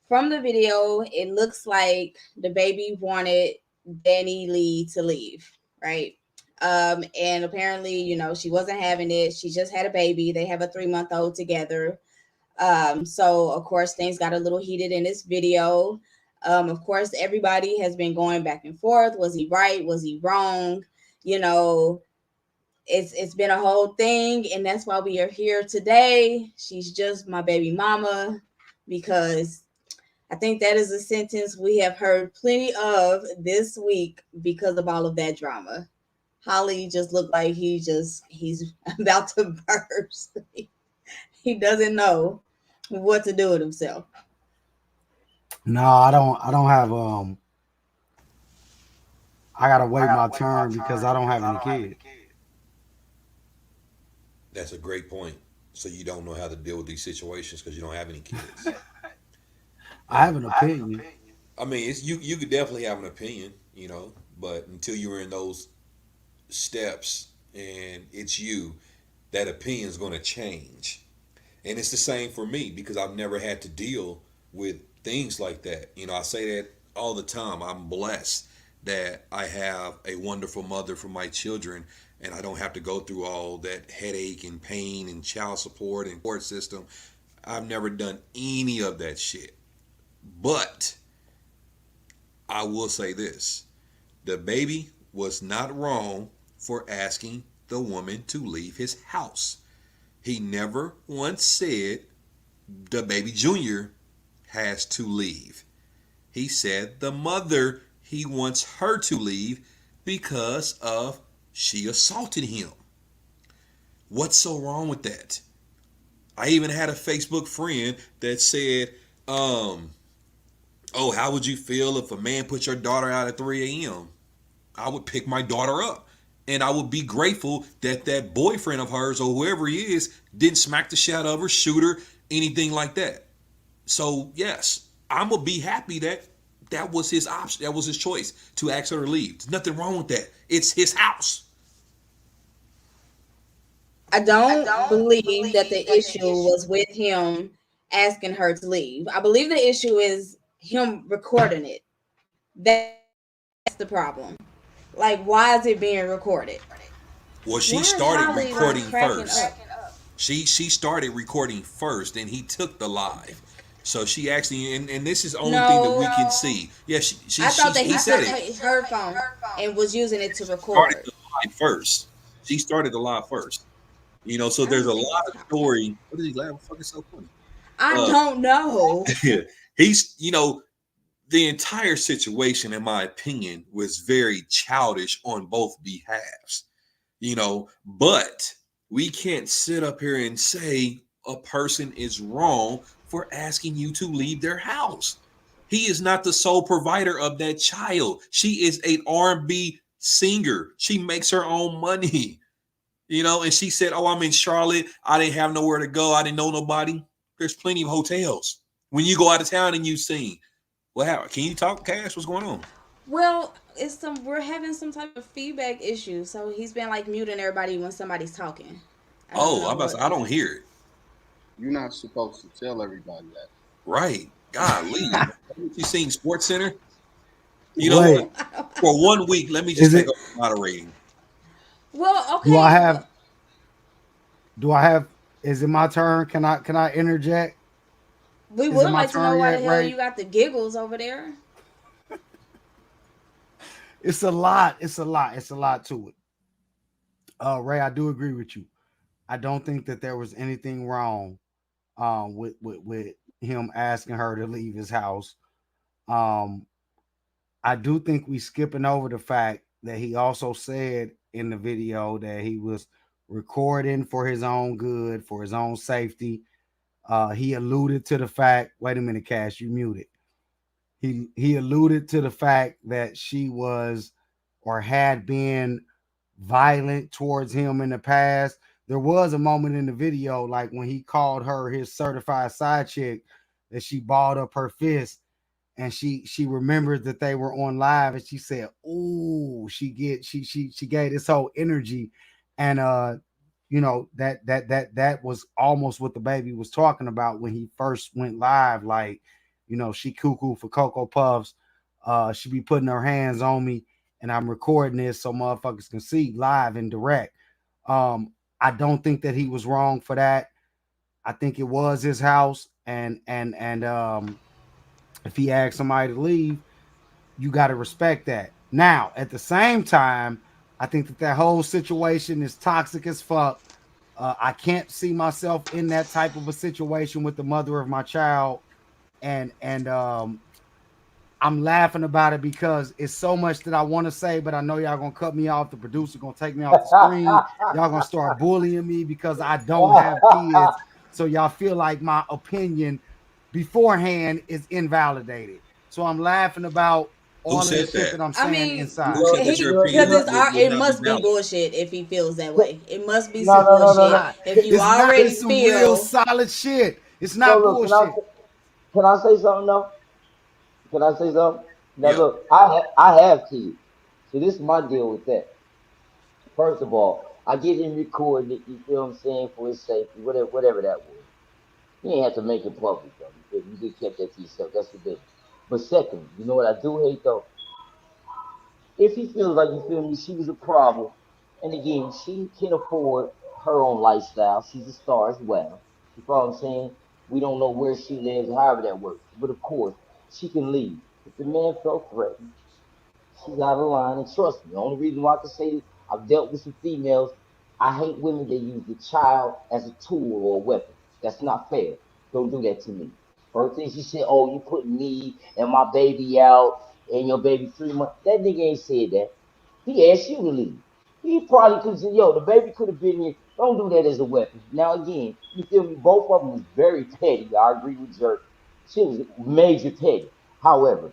From the video, it looks like the baby wanted Danny Lee to leave, right? And apparently, she wasn't having it. She just had a baby. They have a 3-month-old together. So of course things got a little heated in this video. Of course, everybody has been going back and forth. Was he right? Was he wrong? You know, it's been a whole thing, and that's why we are here today. She's just my baby mama, because I think that is a sentence we have heard plenty of this week because of all of that drama. Holly just looked like he's about to burst. He doesn't know what to do with himself. No, I don't have I gotta wait my turn because I don't have any kids. That's a great point. So you don't know how to deal with these situations because you don't have any kids. I have an opinion. I mean, it's you could definitely have an opinion, but until you're in those steps and it's you, that opinion is going to change. And it's the same for me because I've never had to deal with things like that. I say that all the time. I'm blessed that I have a wonderful mother for my children, and I don't have to go through all that headache and pain and child support and court system. I've never done any of that shit. But I will say this: the baby was not wrong for asking the woman to leave his house. He never once said the baby junior has to leave. He said the mother, he wants her to leave because of she assaulted him. What's so wrong with that? I even had a Facebook friend that said, oh, how would you feel if a man put your daughter out at 3 a.m.? I would pick my daughter up. And I would be grateful that that boyfriend of hers or whoever he is didn't smack the shit out of her, shoot her, anything like that. So, yes, I'm going to be happy that that was his option. That was his choice to ask her to leave. There's nothing wrong with that. It's his house. I don't believe that the issue was with him asking her to leave. I believe the issue is him recording it. That's the problem. Like, why is it being recorded? Well, she Why is started Holly, recording cracking first. up? She started recording first, and he took the live. So she actually, and this is the only thing that we can see. Yeah, I thought that he said took it. her phone and was using it to Started record. the live first. She started the live first. So I there's don't a think lot that's of how. story. What is he laughing? Fucking so funny. I Uh, don't know. he's, the entire situation, in my opinion, was very childish on both behalves. But we can't sit up here and say a person is wrong for asking you to leave their house. He is not the sole provider of that child. She is an R&B singer. She makes her own money. And she said, oh, I'm in Charlotte. I didn't have nowhere to go. I didn't know nobody. There's plenty of hotels. When you go out of town and you sing, what happened? Can you talk, Cash? What's going on? Well, we're having some type of feedback issue, so he's been like muting everybody when somebody's talking. I don't Oh, know what I it don't is. hear it. You're not supposed to tell everybody that. Right. Golly. You seen Sports Center? You know Wait, what? For 1 week, let me just is take it? over moderating. Well, Do I okay. have? Do I have? Is it my turn? Can I interject? We Is it would my like to know turn why the yet, hell Ray? you got the giggles over there. It's a lot. It's a lot. It's a lot to it. Ray, I do agree with you. I don't think that there was anything wrong with him asking her to leave his house. Um, I do think we skipping over the fact that he also said in the video that he was recording for his own good, for his own safety. He alluded to the fact, wait a minute, Cash, you muted. He alluded to the fact that she was or had been violent towards him in the past. There was a moment in the video, like when he called her his certified side chick, that she balled up her fist, and she remembered that they were on live, and she said, "Ooh," she gave this whole energy, and that was almost what the baby was talking about when he first went live. Like, she cuckoo for Cocoa Puffs. She be putting her hands on me, and I'm recording this so motherfuckers can see live and direct. I don't think that he was wrong for that. I think it was his house, and if he asked somebody to leave, you got to respect that. Now, at the same time, I think that whole situation is toxic as fuck. I can't see myself in that type of a situation with the mother of my child, and I'm laughing about it because it's so much that I want to say, but I know y'all gonna cut me off. The producer gonna take me off the screen. Y'all gonna start bullying me because I don't have kids. So y'all feel like my opinion beforehand is invalidated. So I'm laughing about Who all of the said shit that? that I'm I saying mean, Who inside. said that he your because opinion it's would it not be must be valid? bullshit if he feels that way. It must be No, some no, no, no, bullshit no. Nah, if you it's not. already It's some real feel. solid shit. It's So not look, bullshit. can I say something though? Can I say something? Now Yeah. look, I have kids, so this is my deal with that. First of all, I get him recording it. You feel what I'm saying, for his safety, whatever that was. You ain't have to make it public though. You feel me? You could kept that to yourself. That's your business. But secondly, you know what I do hate though? If he feels like, you feel me, she was a problem, and again, she can afford her own lifestyle. She's a star as well. You follow what I'm saying? We don't know where she lives, however that works. But of course, she can leave. If the man felt threatened, she's out of line. And trust me, the only reason why I can say this, I've dealt with some females. I hate women that use the child as a tool or a weapon. That's not fair. Don't do that to me. First thing she said, "Oh, you put me and my baby out, and your baby 3 months." That nigga ain't said that. He asked you to leave. He probably could have said, "Yo, the baby could have been here." Don't do that as a weapon. Now again, you feel me? Both of them was very petty. I agree with Jerk. She was major petty. However,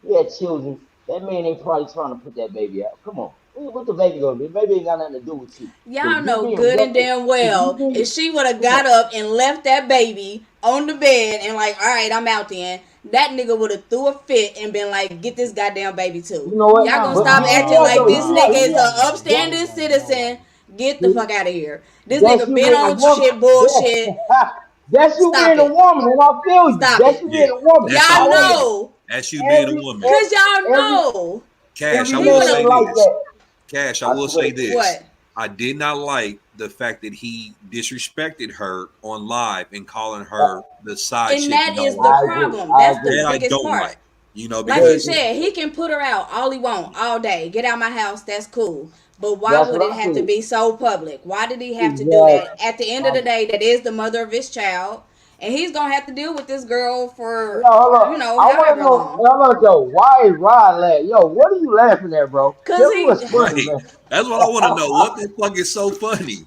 he had children. That man ain't probably trying to put that baby out. Come on. What the baby gonna do? The baby ain't got nothing to do with you. But Y'all know good and damn if you well if being, she would have come got on. up and left that baby on the bed and like, all right, I'm out then. That nigga would have threw a fit and been like, get this goddamn baby too. You know what? Y'all gonna But stop hear me acting out like though. this Hear me out. nigga Hear is me out. a No That, upstanding way, no citizen. way. Get the fuck out of here. This that's nigga you been being a on woman. shit bullshit. That, that's you Stop being a it. woman, and I feel you. Stop That's it. you Yeah. being a woman. That's you Y'all However, being know. that's you being a every woman. Cause every y'all every know. Cash, every I He will would man have say ain't like this. that. Cash, I I will swear. say this. what? I did not like the fact that he disrespected her on live and calling her the side And chick that and is all the of I that. agree. problem. I That's the agree. That I biggest don't part. like, Like you Very because good. said, he can put her out all he want all day. Get out my house, that's cool. But why That's would what it I have to said. be so public? Why did he have to do Exactly. that? At the end of I, the day, that is the mother of his child, and he's gonna have to deal with this girl for yo, hold on. I want to however know. long. Hold on, though. Why is Rod laughing? Yo, what are you laughing at, bro? Cause Tell me what's he funny, right. man. That's what I want to know. What the fuck is so funny?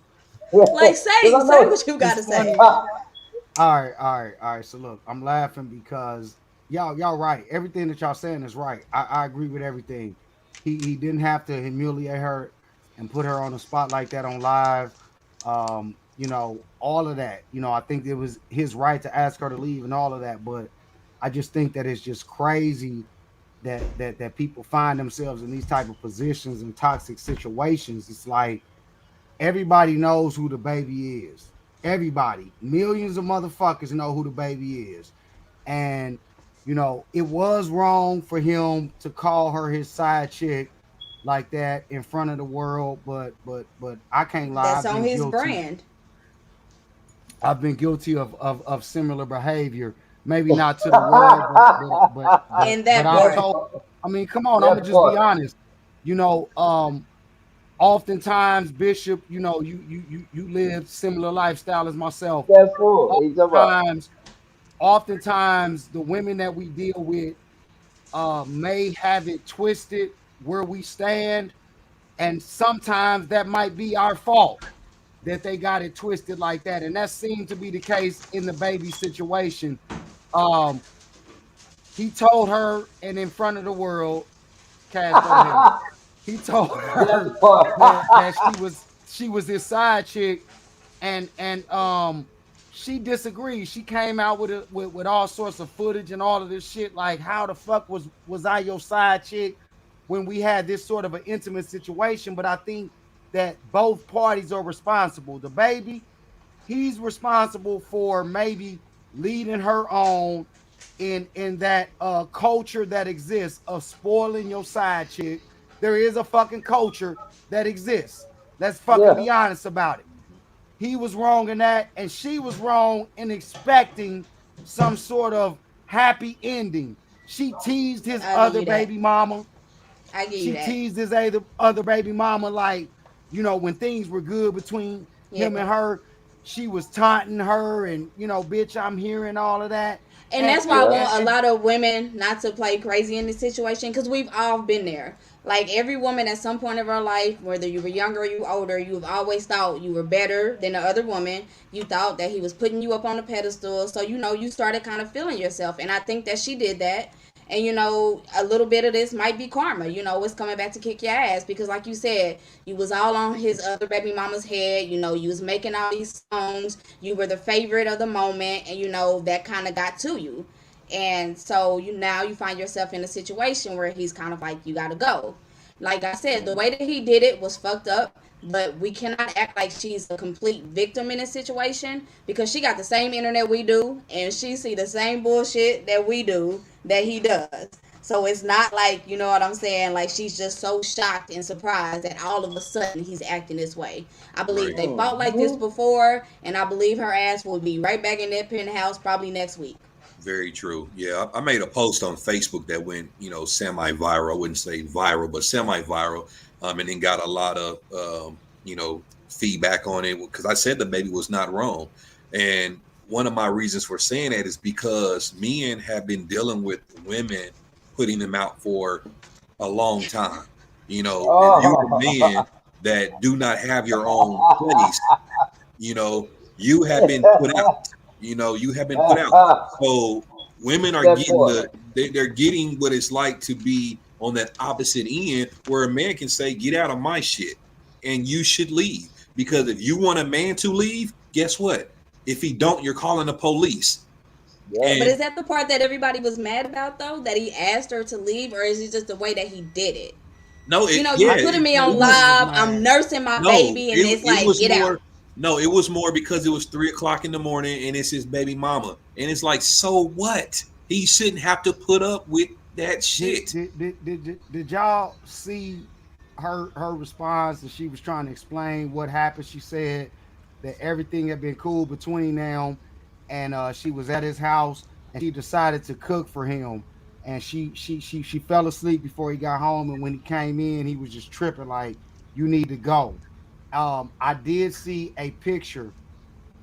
like Because say I what know. you It's gotta funny. say. All right. So look, I'm laughing because y'all right. Everything that y'all saying is right. I agree with everything. He didn't have to humiliate her and put her on a spot like that on live. All of that. I think it was his right to ask her to leave and all of that. But I just think that it's just crazy that people find themselves in these type of positions and toxic situations. It's like everybody knows who the baby is. Everybody, millions of motherfuckers know who the baby is. And it was wrong for him to call her his side chick like that in front of the world, but I can't lie, That's on his brand. I've been guilty of similar behavior. Maybe not to the world, but In I've that That told. part. part. I mean, come on, I'm gonna That just be part. honest. You know, oftentimes, Bishop, you live similar lifestyle as myself. That fool. He's talking about. Oftentimes, oftentimes the women that we deal with may have it twisted where we stand, and sometimes that might be our fault. that they got it twisted like that. And that seemed to be the case in the baby situation. Um, he told her, and in front of the world, Cash, go ahead. He told her that she was his side chick, and she disagreed. She came out with all sorts of footage and all of this shit. Like, how the fuck was I your side chick when we had this sort of an intimate situation? But I think that both parties are responsible. The baby, he's responsible for maybe leading her on in that culture that exists of spoiling your side chick. There is a fucking culture that exists. Let's fucking be honest about it. He was wrong in that, and she was wrong in expecting some sort of happy ending. She teased his other baby mama. I give you She that. teased his other baby mama, like, you know, when things were good between him and her. She was taunting her, and, you know, bitch, I'm hearing all of that. And that's why I want a lot of women not to play crazy in this situation, because we've all been there. Like, every woman at some point of her life, whether you were younger or you older, you've always thought you were better than the other woman. You thought that he was putting you up on a pedestal. So, you know, you started kind of feeling yourself. And I think that she did that. And, you know, a little bit of this might be karma. You know, it's coming back to kick your ass. Because, like you said, you was all on his other baby mama's head. You know, you was making all these songs. You were the favorite of the moment. And, you know, that kind of got to you. And so now you find yourself in a situation where he's kind of like, you got to go. Like I said, the way that he did it was fucked up. But we cannot act like she's a complete victim in this situation, because she got the same internet we do, and she see the same bullshit that we do that he does. So it's not like, you know what I'm saying, like she's just so shocked and surprised that all of a sudden he's acting this way. I believe they fought like this before, and I believe her ass will be right back in that penthouse probably next week. Very true. Yeah, I made a post on Facebook that went, you know, semi-viral. I wouldn't say viral, but semi-viral, and then got a lot of, you know, feedback on it, because I said the baby was not wrong. And one of my reasons for saying that is because men have been dealing with women putting them out for a long time. You know, if you're a man that do not have your own place, you know, you have been put out. You know, you have been put out. So women are getting they're getting what it's like to be on that opposite end, where a man can say, get out of my shit, and you should leave. Because if you want a man to leave, guess what? If he don't, you're calling the police. But is that the part that everybody was mad about, though? That he asked her to leave, or is it just the way that he did it? No, you know, you're putting me on live. I'm nursing my baby, and it's like, get out. No, it was more because it was 3:00 in the morning and it's his baby mama. And it's like, so what? He shouldn't have to put up with that shit. Did y'all see her response? And she was trying to explain what happened. She said that everything had been cool between them, and she was at his house, and she decided to cook for him. And she fell asleep before he got home, and when he came in, he was just tripping like, you need to go. I did see a picture.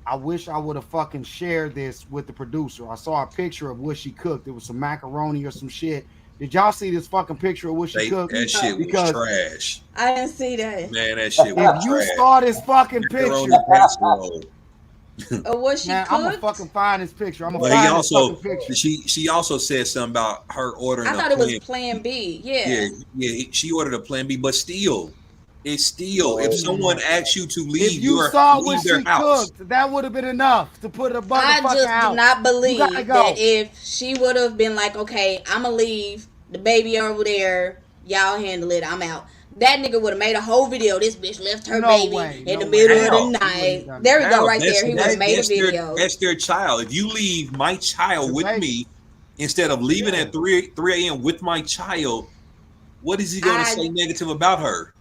I wish I would have fucking shared this with the producer. I saw a picture of what she cooked. It was some macaroni or some shit. Did y'all see this fucking picture of what she cooked? That shit was trash. I didn't see that. Man, that shit was trash. If you saw this fucking picture, what she cooked? I'm gonna fucking find this picture. I'm gonna find this fucking picture. She also said something about her ordering. I thought it was Plan B. Yeah. She ordered a Plan B, but still. It's still, if someone asks you to leave, if you saw what she cooked, that would have been enough to put a motherfucker out. I just do not believe that if she would have been like, okay, I'm gonna leave the baby over there, y'all handle it, I'm out. That nigga would have made a whole video. This bitch left her baby in the middle of the night. There we go, right there. He would have made a video. That's their child. If you leave my child with me instead of leaving at 3 a.m. with my child, what is he going to say negative about her?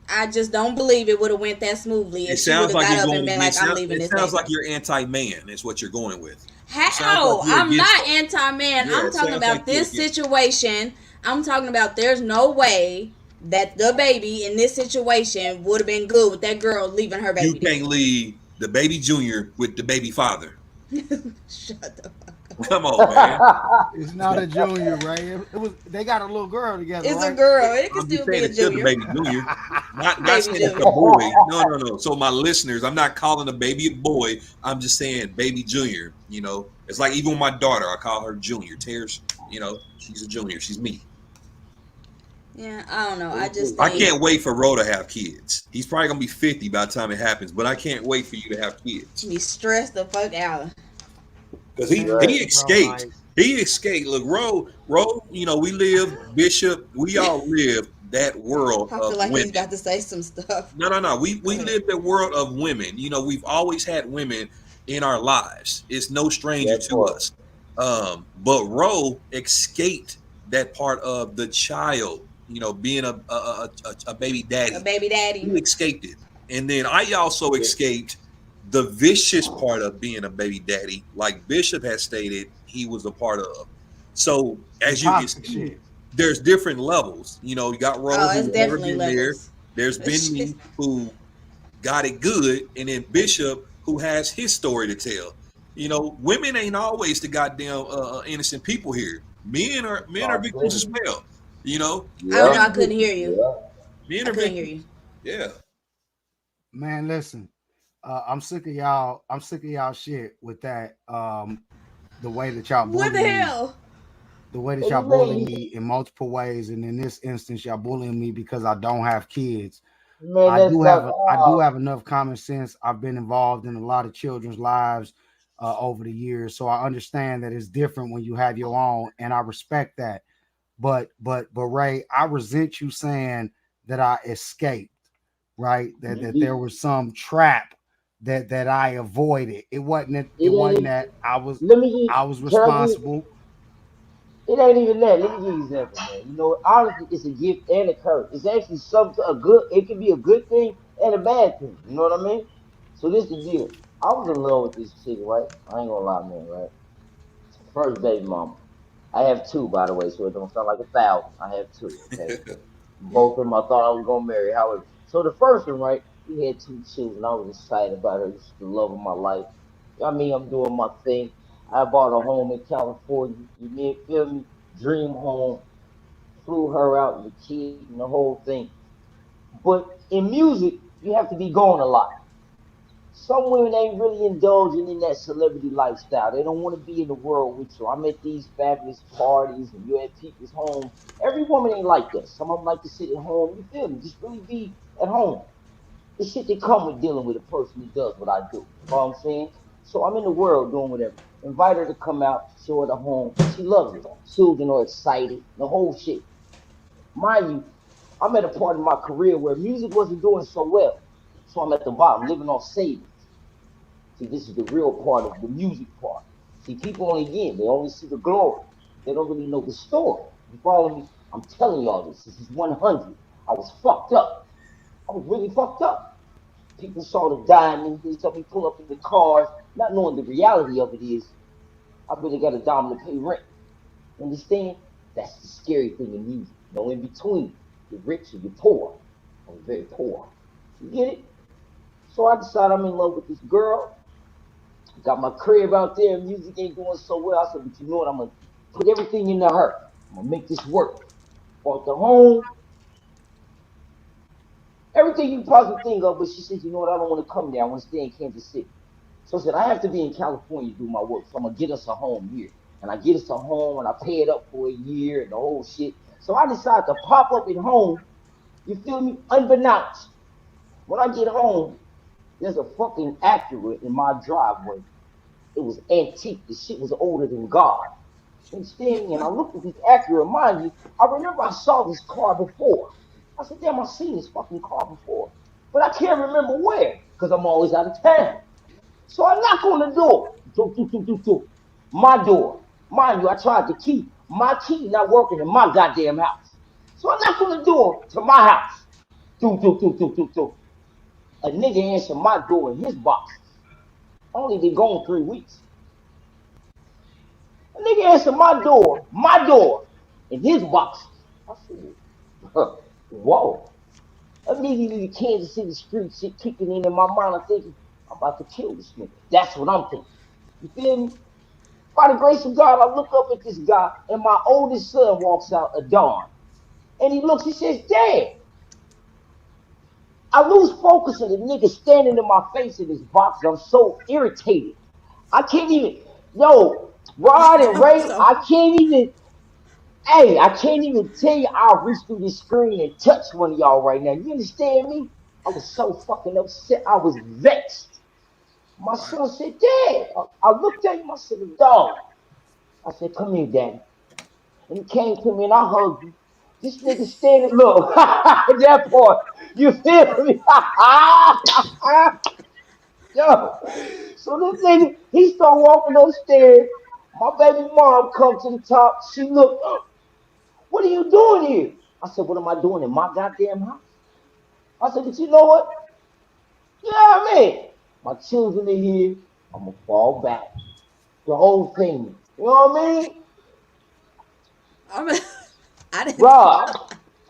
I just don't believe it would have went that smoothly. It sounds like you're going. It sounds like you're anti-man. Is what you're going with. How? I'm not anti-man. I'm talking about this situation. I'm talking about there's no way that the baby in this situation would have been good with that girl leaving her baby. You can't leave the baby junior with the baby father. Shut the fuck Come on, man. It's not a junior, right? It was. They got a little girl together, It's a right? girl. It can I'm just still be saying a it's still the junior. baby junior. Not Baby saying it's a junior. boy. No, no, no. So my listeners, I'm not calling a baby a boy. I'm just saying baby junior. You know, it's like even with my daughter, I call her junior. Tears, you know, she's a junior. She's me. Yeah, I don't know. I just I think can't wait for Ro to have kids. He's probably gonna be 50 by the time it happens, but I can't wait for you to have kids. be stressed the fuck out. Because Man, he listen, bro. escaped. Like, He escaped. Look, Ro, you know, we live, Bishop, we all live that world I of feel like he's women. about to say some stuff. No, no, no. Go We ahead. live the world of women. You know, we've always had women in our lives. It's no stranger That to part. us. But Ro escaped that part of the child, you know, being a baby A daddy. baby daddy. He escaped it. And then I also escaped the vicious part of being a baby daddy, like Bishop has stated he was a part of. So some as you can toxic see, shit. there's different levels. You know, you got Ro Oh, it's who's never definitely been there. levels. There's been me who got it good, and then Bishop who has his story to tell. You know, women ain't always the goddamn innocent people here. Men are I'm victims telling as you. well. You know, I don't Yeah, know. I men are couldn't victims. hear you. yeah. Men I are couldn't hear victims. you. Yeah. Man, listen. I'm sick of y'all. I'm sick of y'all shit with that. The way that y'all What bully the me, hell? the way that What y'all you bully mean? me in multiple ways, and in this instance, y'all bullying me because I don't have kids. Man, that's not. I do have enough common sense. I've been involved in a lot of children's lives over the years, so I understand that it's different when you have your own, and I respect that. But Ray, I resent you saying that I escaped, right? You That there did. was some trap that I avoided. It It ain't. wasn't that Let me I was Can I give? responsible. It ain't even that. Let me give you an example, man. You know, honestly, it's a gift and a curse. It's actually something a good. It can be a good thing and a bad thing. You know what I mean? So this the deal. I was in love with this chick, right? I ain't gonna lie, man. Right? First baby mama. I have two, by the way, so it don't sound like 1,000. I have two. Okay. Both of them I thought I was gonna marry. However, so the first one, right? We had two children. I was excited about her. This is the love of my life. I mean, I'm doing my thing. I bought a home in California. You mean feel me? Dream home. Flew her out and the kids and the whole thing. But in music, you have to be going a lot. Some women ain't really indulging in that celebrity lifestyle. They don't want to be in the world with you. I'm at these fabulous parties and you're at people's homes. Every woman ain't like that. Some of them like to sit at home. You feel me? Just really be at home. The shit that come with dealing with a person who does what I do. You know what I'm saying? So I'm in the world doing whatever. Invite her to come out, show her the home. She loves it. Children are excited. The whole shit. Mind you, I'm at a part in my career where music wasn't doing so well. So I'm at the bottom, living off savings. See, this is the real part of the music part. See, people only again, they only see the glory. They don't really know the story. You follow me? I'm telling y'all this. This is 100. I was fucked up. I was really fucked up. People saw the diamonds. They saw me pull up in the cars, not knowing the reality of it is I really got a dime to pay rent. Understand? That's the scary thing in music. No in between. You're rich or you're poor. I was very poor. You get it? So I decided I'm in love with this girl. Got my crib out there. Music ain't doing so well. I said, but you know what? I'm gonna put everything into her. I'm gonna make this work. Bought the home, everything you possibly think of. But she said, you know what? I don't want to come there. I want to stay in Kansas City. So I said, I have to be in California to do my work. So I'm gonna get us a home here. And I get us a home and I pay it up for a year and the whole shit. So I decided to pop up at home. You feel me? Unbeknownst. When I get home, there's a fucking Acura in my driveway. It was antique. The shit was older than God. You understand me? And I looked at this Acura. Mind you, I remember I saw this car before. I said, damn, I've seen this fucking car before. But I can't remember where, because I'm always out of town. So I knock on the door. Do, do, do, do, do. My door. Mind you, I tried the key. My key not working in my goddamn house. So I knock on the door to my house. Do, do, do, do, do, do. A nigga answered my door in his boxes. Only been gone 3 weeks. A nigga answered my door, in his boxes. I said, whoa. Immediately the Kansas City street shit kicking in my mind. I'm thinking, I'm about to kill this nigga. That's what I'm thinking. You feel me? By the grace of God, I look up at this guy, and my oldest son walks out, Adon. And he looks, he says, Dad. I lose focus of the nigga standing in my face in this box. I'm so irritated. I can't even, yo, Rod and Ray, So I can't even, hey, I can't even tell you I'll reach through this screen and touch one of y'all right now. You understand me? I was so fucking upset. I was vexed. My right. son said, Dad, I looked at him, I said, dog. I said, come here, Daddy. And he came to me and I hugged him. This nigga standing, look, that part, you feel me? Yo, so this nigga, he start walking upstairs. My baby mom come to the top. She look, what are you doing here? I said, what am I doing in my goddamn house? I said, but you know what? Yeah, man. My children are here. I'm gonna fall back. The whole thing. You know what I mean? I'm, I didn't. Rod,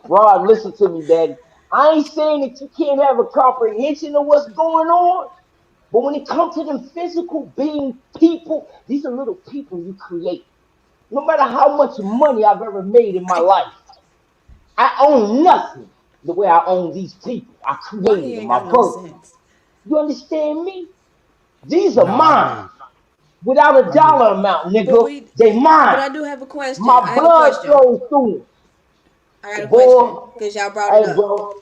Rod, listen to me, Daddy. I ain't saying that you can't have a comprehension of what's going on, but when it comes to them physical being people, these are little people you create. No matter how much money I've ever made in my Right. life, I own nothing the way I own these people. I Why created he them. ain't I got no birthed them. sense? You understand me? These are No, I mine. do. Without a I do. dollar amount, But nigga. we, They but mine. I do have a question. My I have a blood question. flows through I got a them. question Boy, because y'all brought it hey up. bro,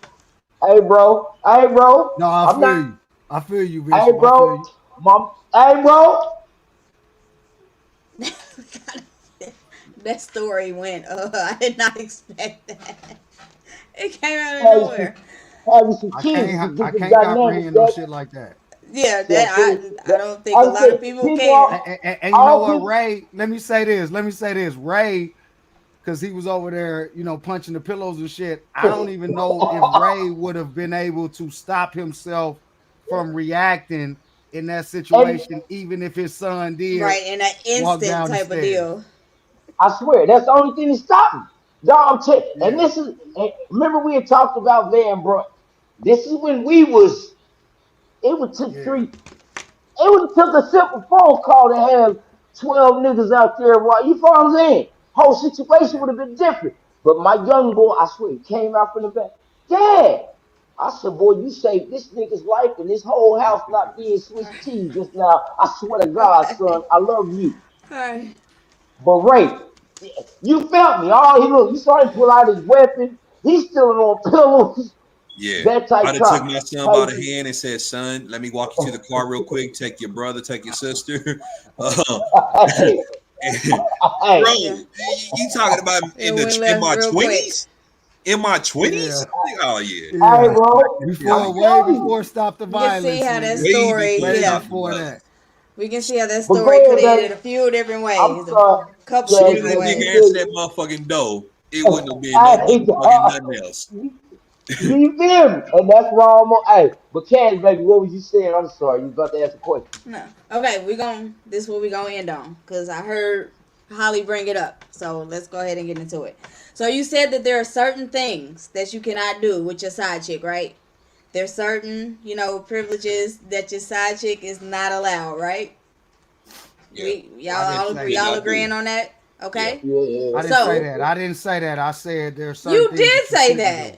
hey bro. No, I I'm feel not. you. I feel you, Hey Bishop. I feel bro, you. mom. Hey bro. That story went. I did not expect that. It came out of Have you some, nowhere. have you some I kids can't. to I get this can't dynamic, comprehend no Dad. shit like that. Yeah, See, I don't think a I lot said of people people can. And you know all what, people. Ray? Let me say this. Let me say this. Ray, because he was over there, punching the pillows and shit. I don't even know if Ray would have been able to stop himself from reacting in that And situation, even if his son did Right, in an walk instant down the type of stairs. deal. I swear that's the only thing that stopped me. Dog, and Yeah, this is and remember we had talked about Van Brunt. This is when we was. It would took yeah, three. It would have took a simple phone call to have 12 niggas out there. Right? You know what I'm saying? Whole situation yeah. would have been different. But my young boy, I swear, he came out from the back. Dad, I said, boy, you saved this nigga's life and this whole house not being Swiss cheese just now. I swear to God, son, Okay. I love you. All right. But Ray, you felt me. Oh, he look, you saw him pull out his weapon. He's still on pillows. Yeah. That type I'd have took time. my son by Hey, the hand and said, son, let me walk you to the car real quick. Take your brother, take your sister. Uh, hey, bro, hey, Yeah. you talking about It went in left my real quick. 20s? In my Yeah, 20s? Oh yeah. hey, yeah. bro. I'm Before, way telling you. before Stop the You can see Violence, how that nigga. Way story, before Way yeah. Stop the before that. Violence. We can see how that But story go could ahead, have ended Daddy. a few different I'm ways, a sorry. couple of Soon as Daddy, different that let me nigga ways. tell answered you. that motherfucking door, it wouldn't have been no Hey, motherfucking nothing else. you feel me? And that's why I'm on. Hey, but Cash, baby, what was you saying? I'm sorry. You was about to ask a question. No. Okay, this is what we gonna end on. Cause I heard Holly bring it up. So let's go ahead and get into it. So you said that there are certain things that you cannot do with your side chick, right? There's certain, privileges that your side chick is not allowed, right? Yeah. I didn't say that. Y'all Cannot agreeing do. on that? Yeah. Okay. Yeah, yeah, I didn't say So that. I didn't say that. I said there are certain you things did that you say shouldn't that. do.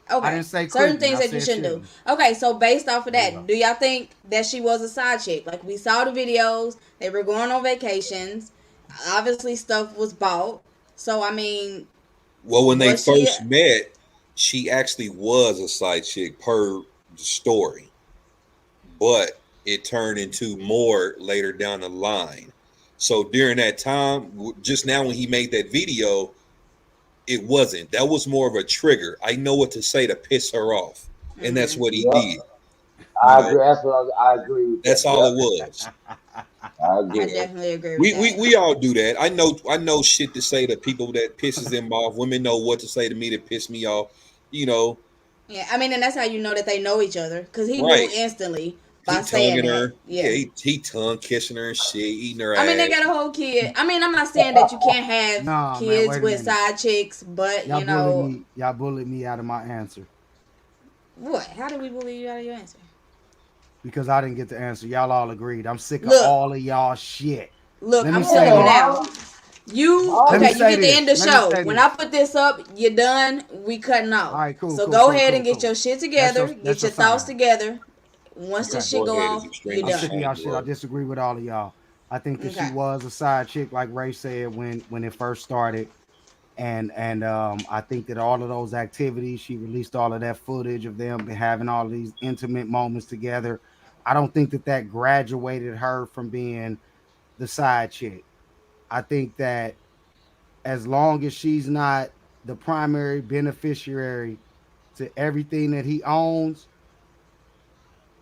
I Okay. didn't say Certain couldn't. things I that you said shouldn't do. shouldn't. Okay, so based off of Yeah. that, do y'all think that she was a side chick? Like we saw the videos, they were going on vacations. Obviously stuff was bought. So I mean, Well, when they was she first met, she actually was a side chick per the story, but it turned into more later down the line. So during that time, just now when he made that video, it wasn't. That was more of a trigger. I know what to say to piss her off, and that's mhm. what he yeah. did. You I know, agree. That's what I agree with that. that's all it Yep, was. I You I agree. know, definitely agree with we that. we all do that. I know shit to say to people that pisses them off. Women know what to say to me that piss me off. You know, Yeah, I mean, and that's how you know that they know each other because he knew right? instantly He by saying tonguing that. her. Yeah, Yeah. he tongue kissing her and shit, eating her I mean, they ass. got a whole kid. I mean, I'm not saying that you can't have Nah, man. kids Wait a with minute. side chicks, but Y'all bullied me. Y'all bullied me out of my answer what? How do we believe you out of your answer? because I didn't get the answer. Y'all all agreed. I'm sick of Look, all of y'all shit. Look, Let me I'm say telling you this. now. You Let me okay? You say get the this. end of the Let me show. say When this. I put this up, you're done. We cutting off. All right, cool. So cool, go cool, ahead cool, and get cool. your shit together. Get that's your your thoughts sign. together. Once Okay. this shit go ahead, it's off, extremely you're I'm sick done. of y'all shame, shit. I bro. disagree with all of y'all. I think that she Okay. was a side chick, like Ray said when it first started. And I think that all of those activities, she released all of that footage of them having all of these intimate moments together. I don't think that graduated her from being the side chick. I think that as long as she's not the primary beneficiary to everything that he owns,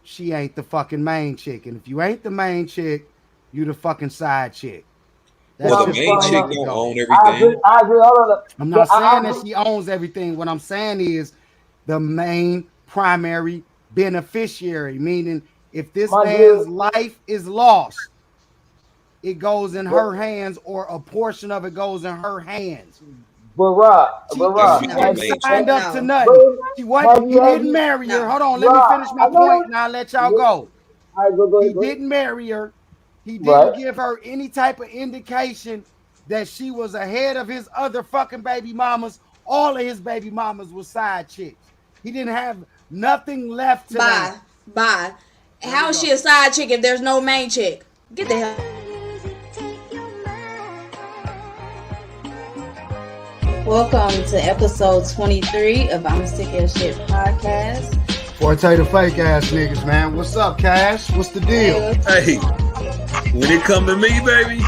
she ain't the fucking main chick. And if you ain't the main chick, you the fucking side chick. Well, That's the just the main way chick that it don't goes. own I agree. everything. I agree. Hold on. I'm But not saying I that agree. she owns everything. What I'm saying is the main primary beneficiary, meaning if this My dear, man's life is lost, it goes in but her hands, or a portion of it goes in her hands. but Rob, She That would Rob, she become No. wasn't main chick. signed up to No. nothing. but She wasn't. have He you didn't marry her. No. Hold on, let me Rob? finish I my point, know. and I'll let y'all go. All right, go He ahead, go ahead. didn't marry her. He Right. didn't give her any type of indication that she was ahead of his other fucking baby mamas. All of his baby mamas were side chicks. He didn't have nothing left to them. Bye. There we How is go. she a side chick if there's no main chick? Get the hell. Welcome to episode 23 of I'm Sick of Your Shit podcast. Forte the fake ass niggas, man. What's up, Cash? What's the deal? Hey, when it come to me, baby,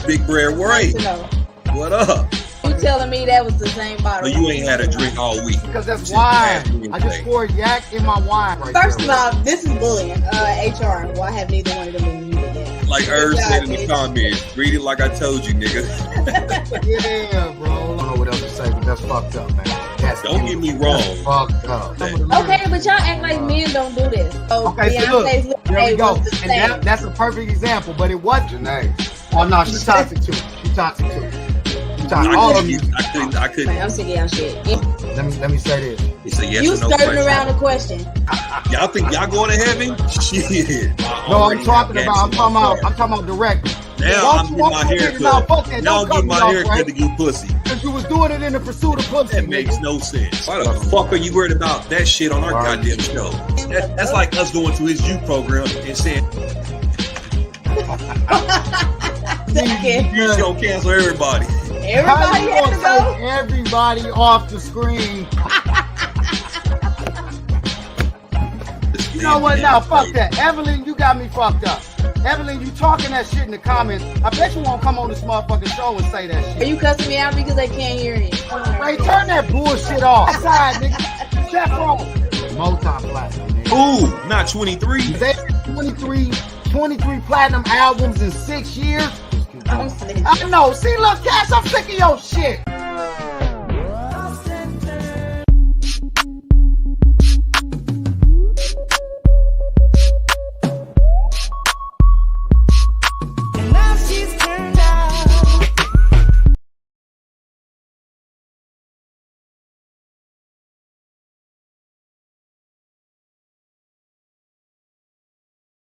Big Bread Ray, Nice to know. what up? You telling me that was the same No, bottle? you ain't had a drink all week. Because that's Just wine. had me I just today. poured yak in my wine right First there. of all, this is bullying. HR. Well, I have neither one of them in the yet. Like Good Irv job, said in the bitch. comments, read it like I told you, nigga. Yeah, bro. I don't know what else to say, but that's fucked up, man. Don't get me wrong. That's fucked up. Okay, but y'all act like men don't do this. So Okay, so Beyonce's look, little there we babe go. was the And same. that's a perfect example, but it wasn't Janae. Oh no, she's toxic too. She's toxic too. She's toxic. All of you. I couldn't. Man, I'm sick of y'all shit. Let me say this. It's a yes You or no skirting question. around the question. Y'all think y'all going to heaven? Shit. No, I'm talking about directly. Now I'm getting my hair cut. Now Now I'm getting my hair cut to get pussy. Because you was doing it in the pursuit of pussy. That makes no sense. Why the fuck are you worried about that shit on our goddamn show? That's like us going to his youth program and saying, you're gonna cancel everybody. Everybody How you had to gonna go. take everybody off the screen? You know what? Now, fuck that. Evelyn, you got me fucked up. Evelyn, you talking that shit in the comments. I bet you won't come on this motherfucking show and say that Are shit. you cussing me out because they can't hear you? Ray, turn that bullshit off. Outside, nigga. Check on. Multi-platinum, nigga. Ooh, not 23. They 23 platinum albums in 6 years. I'm sick. I know. See, look, Cash, I'm sick of your shit.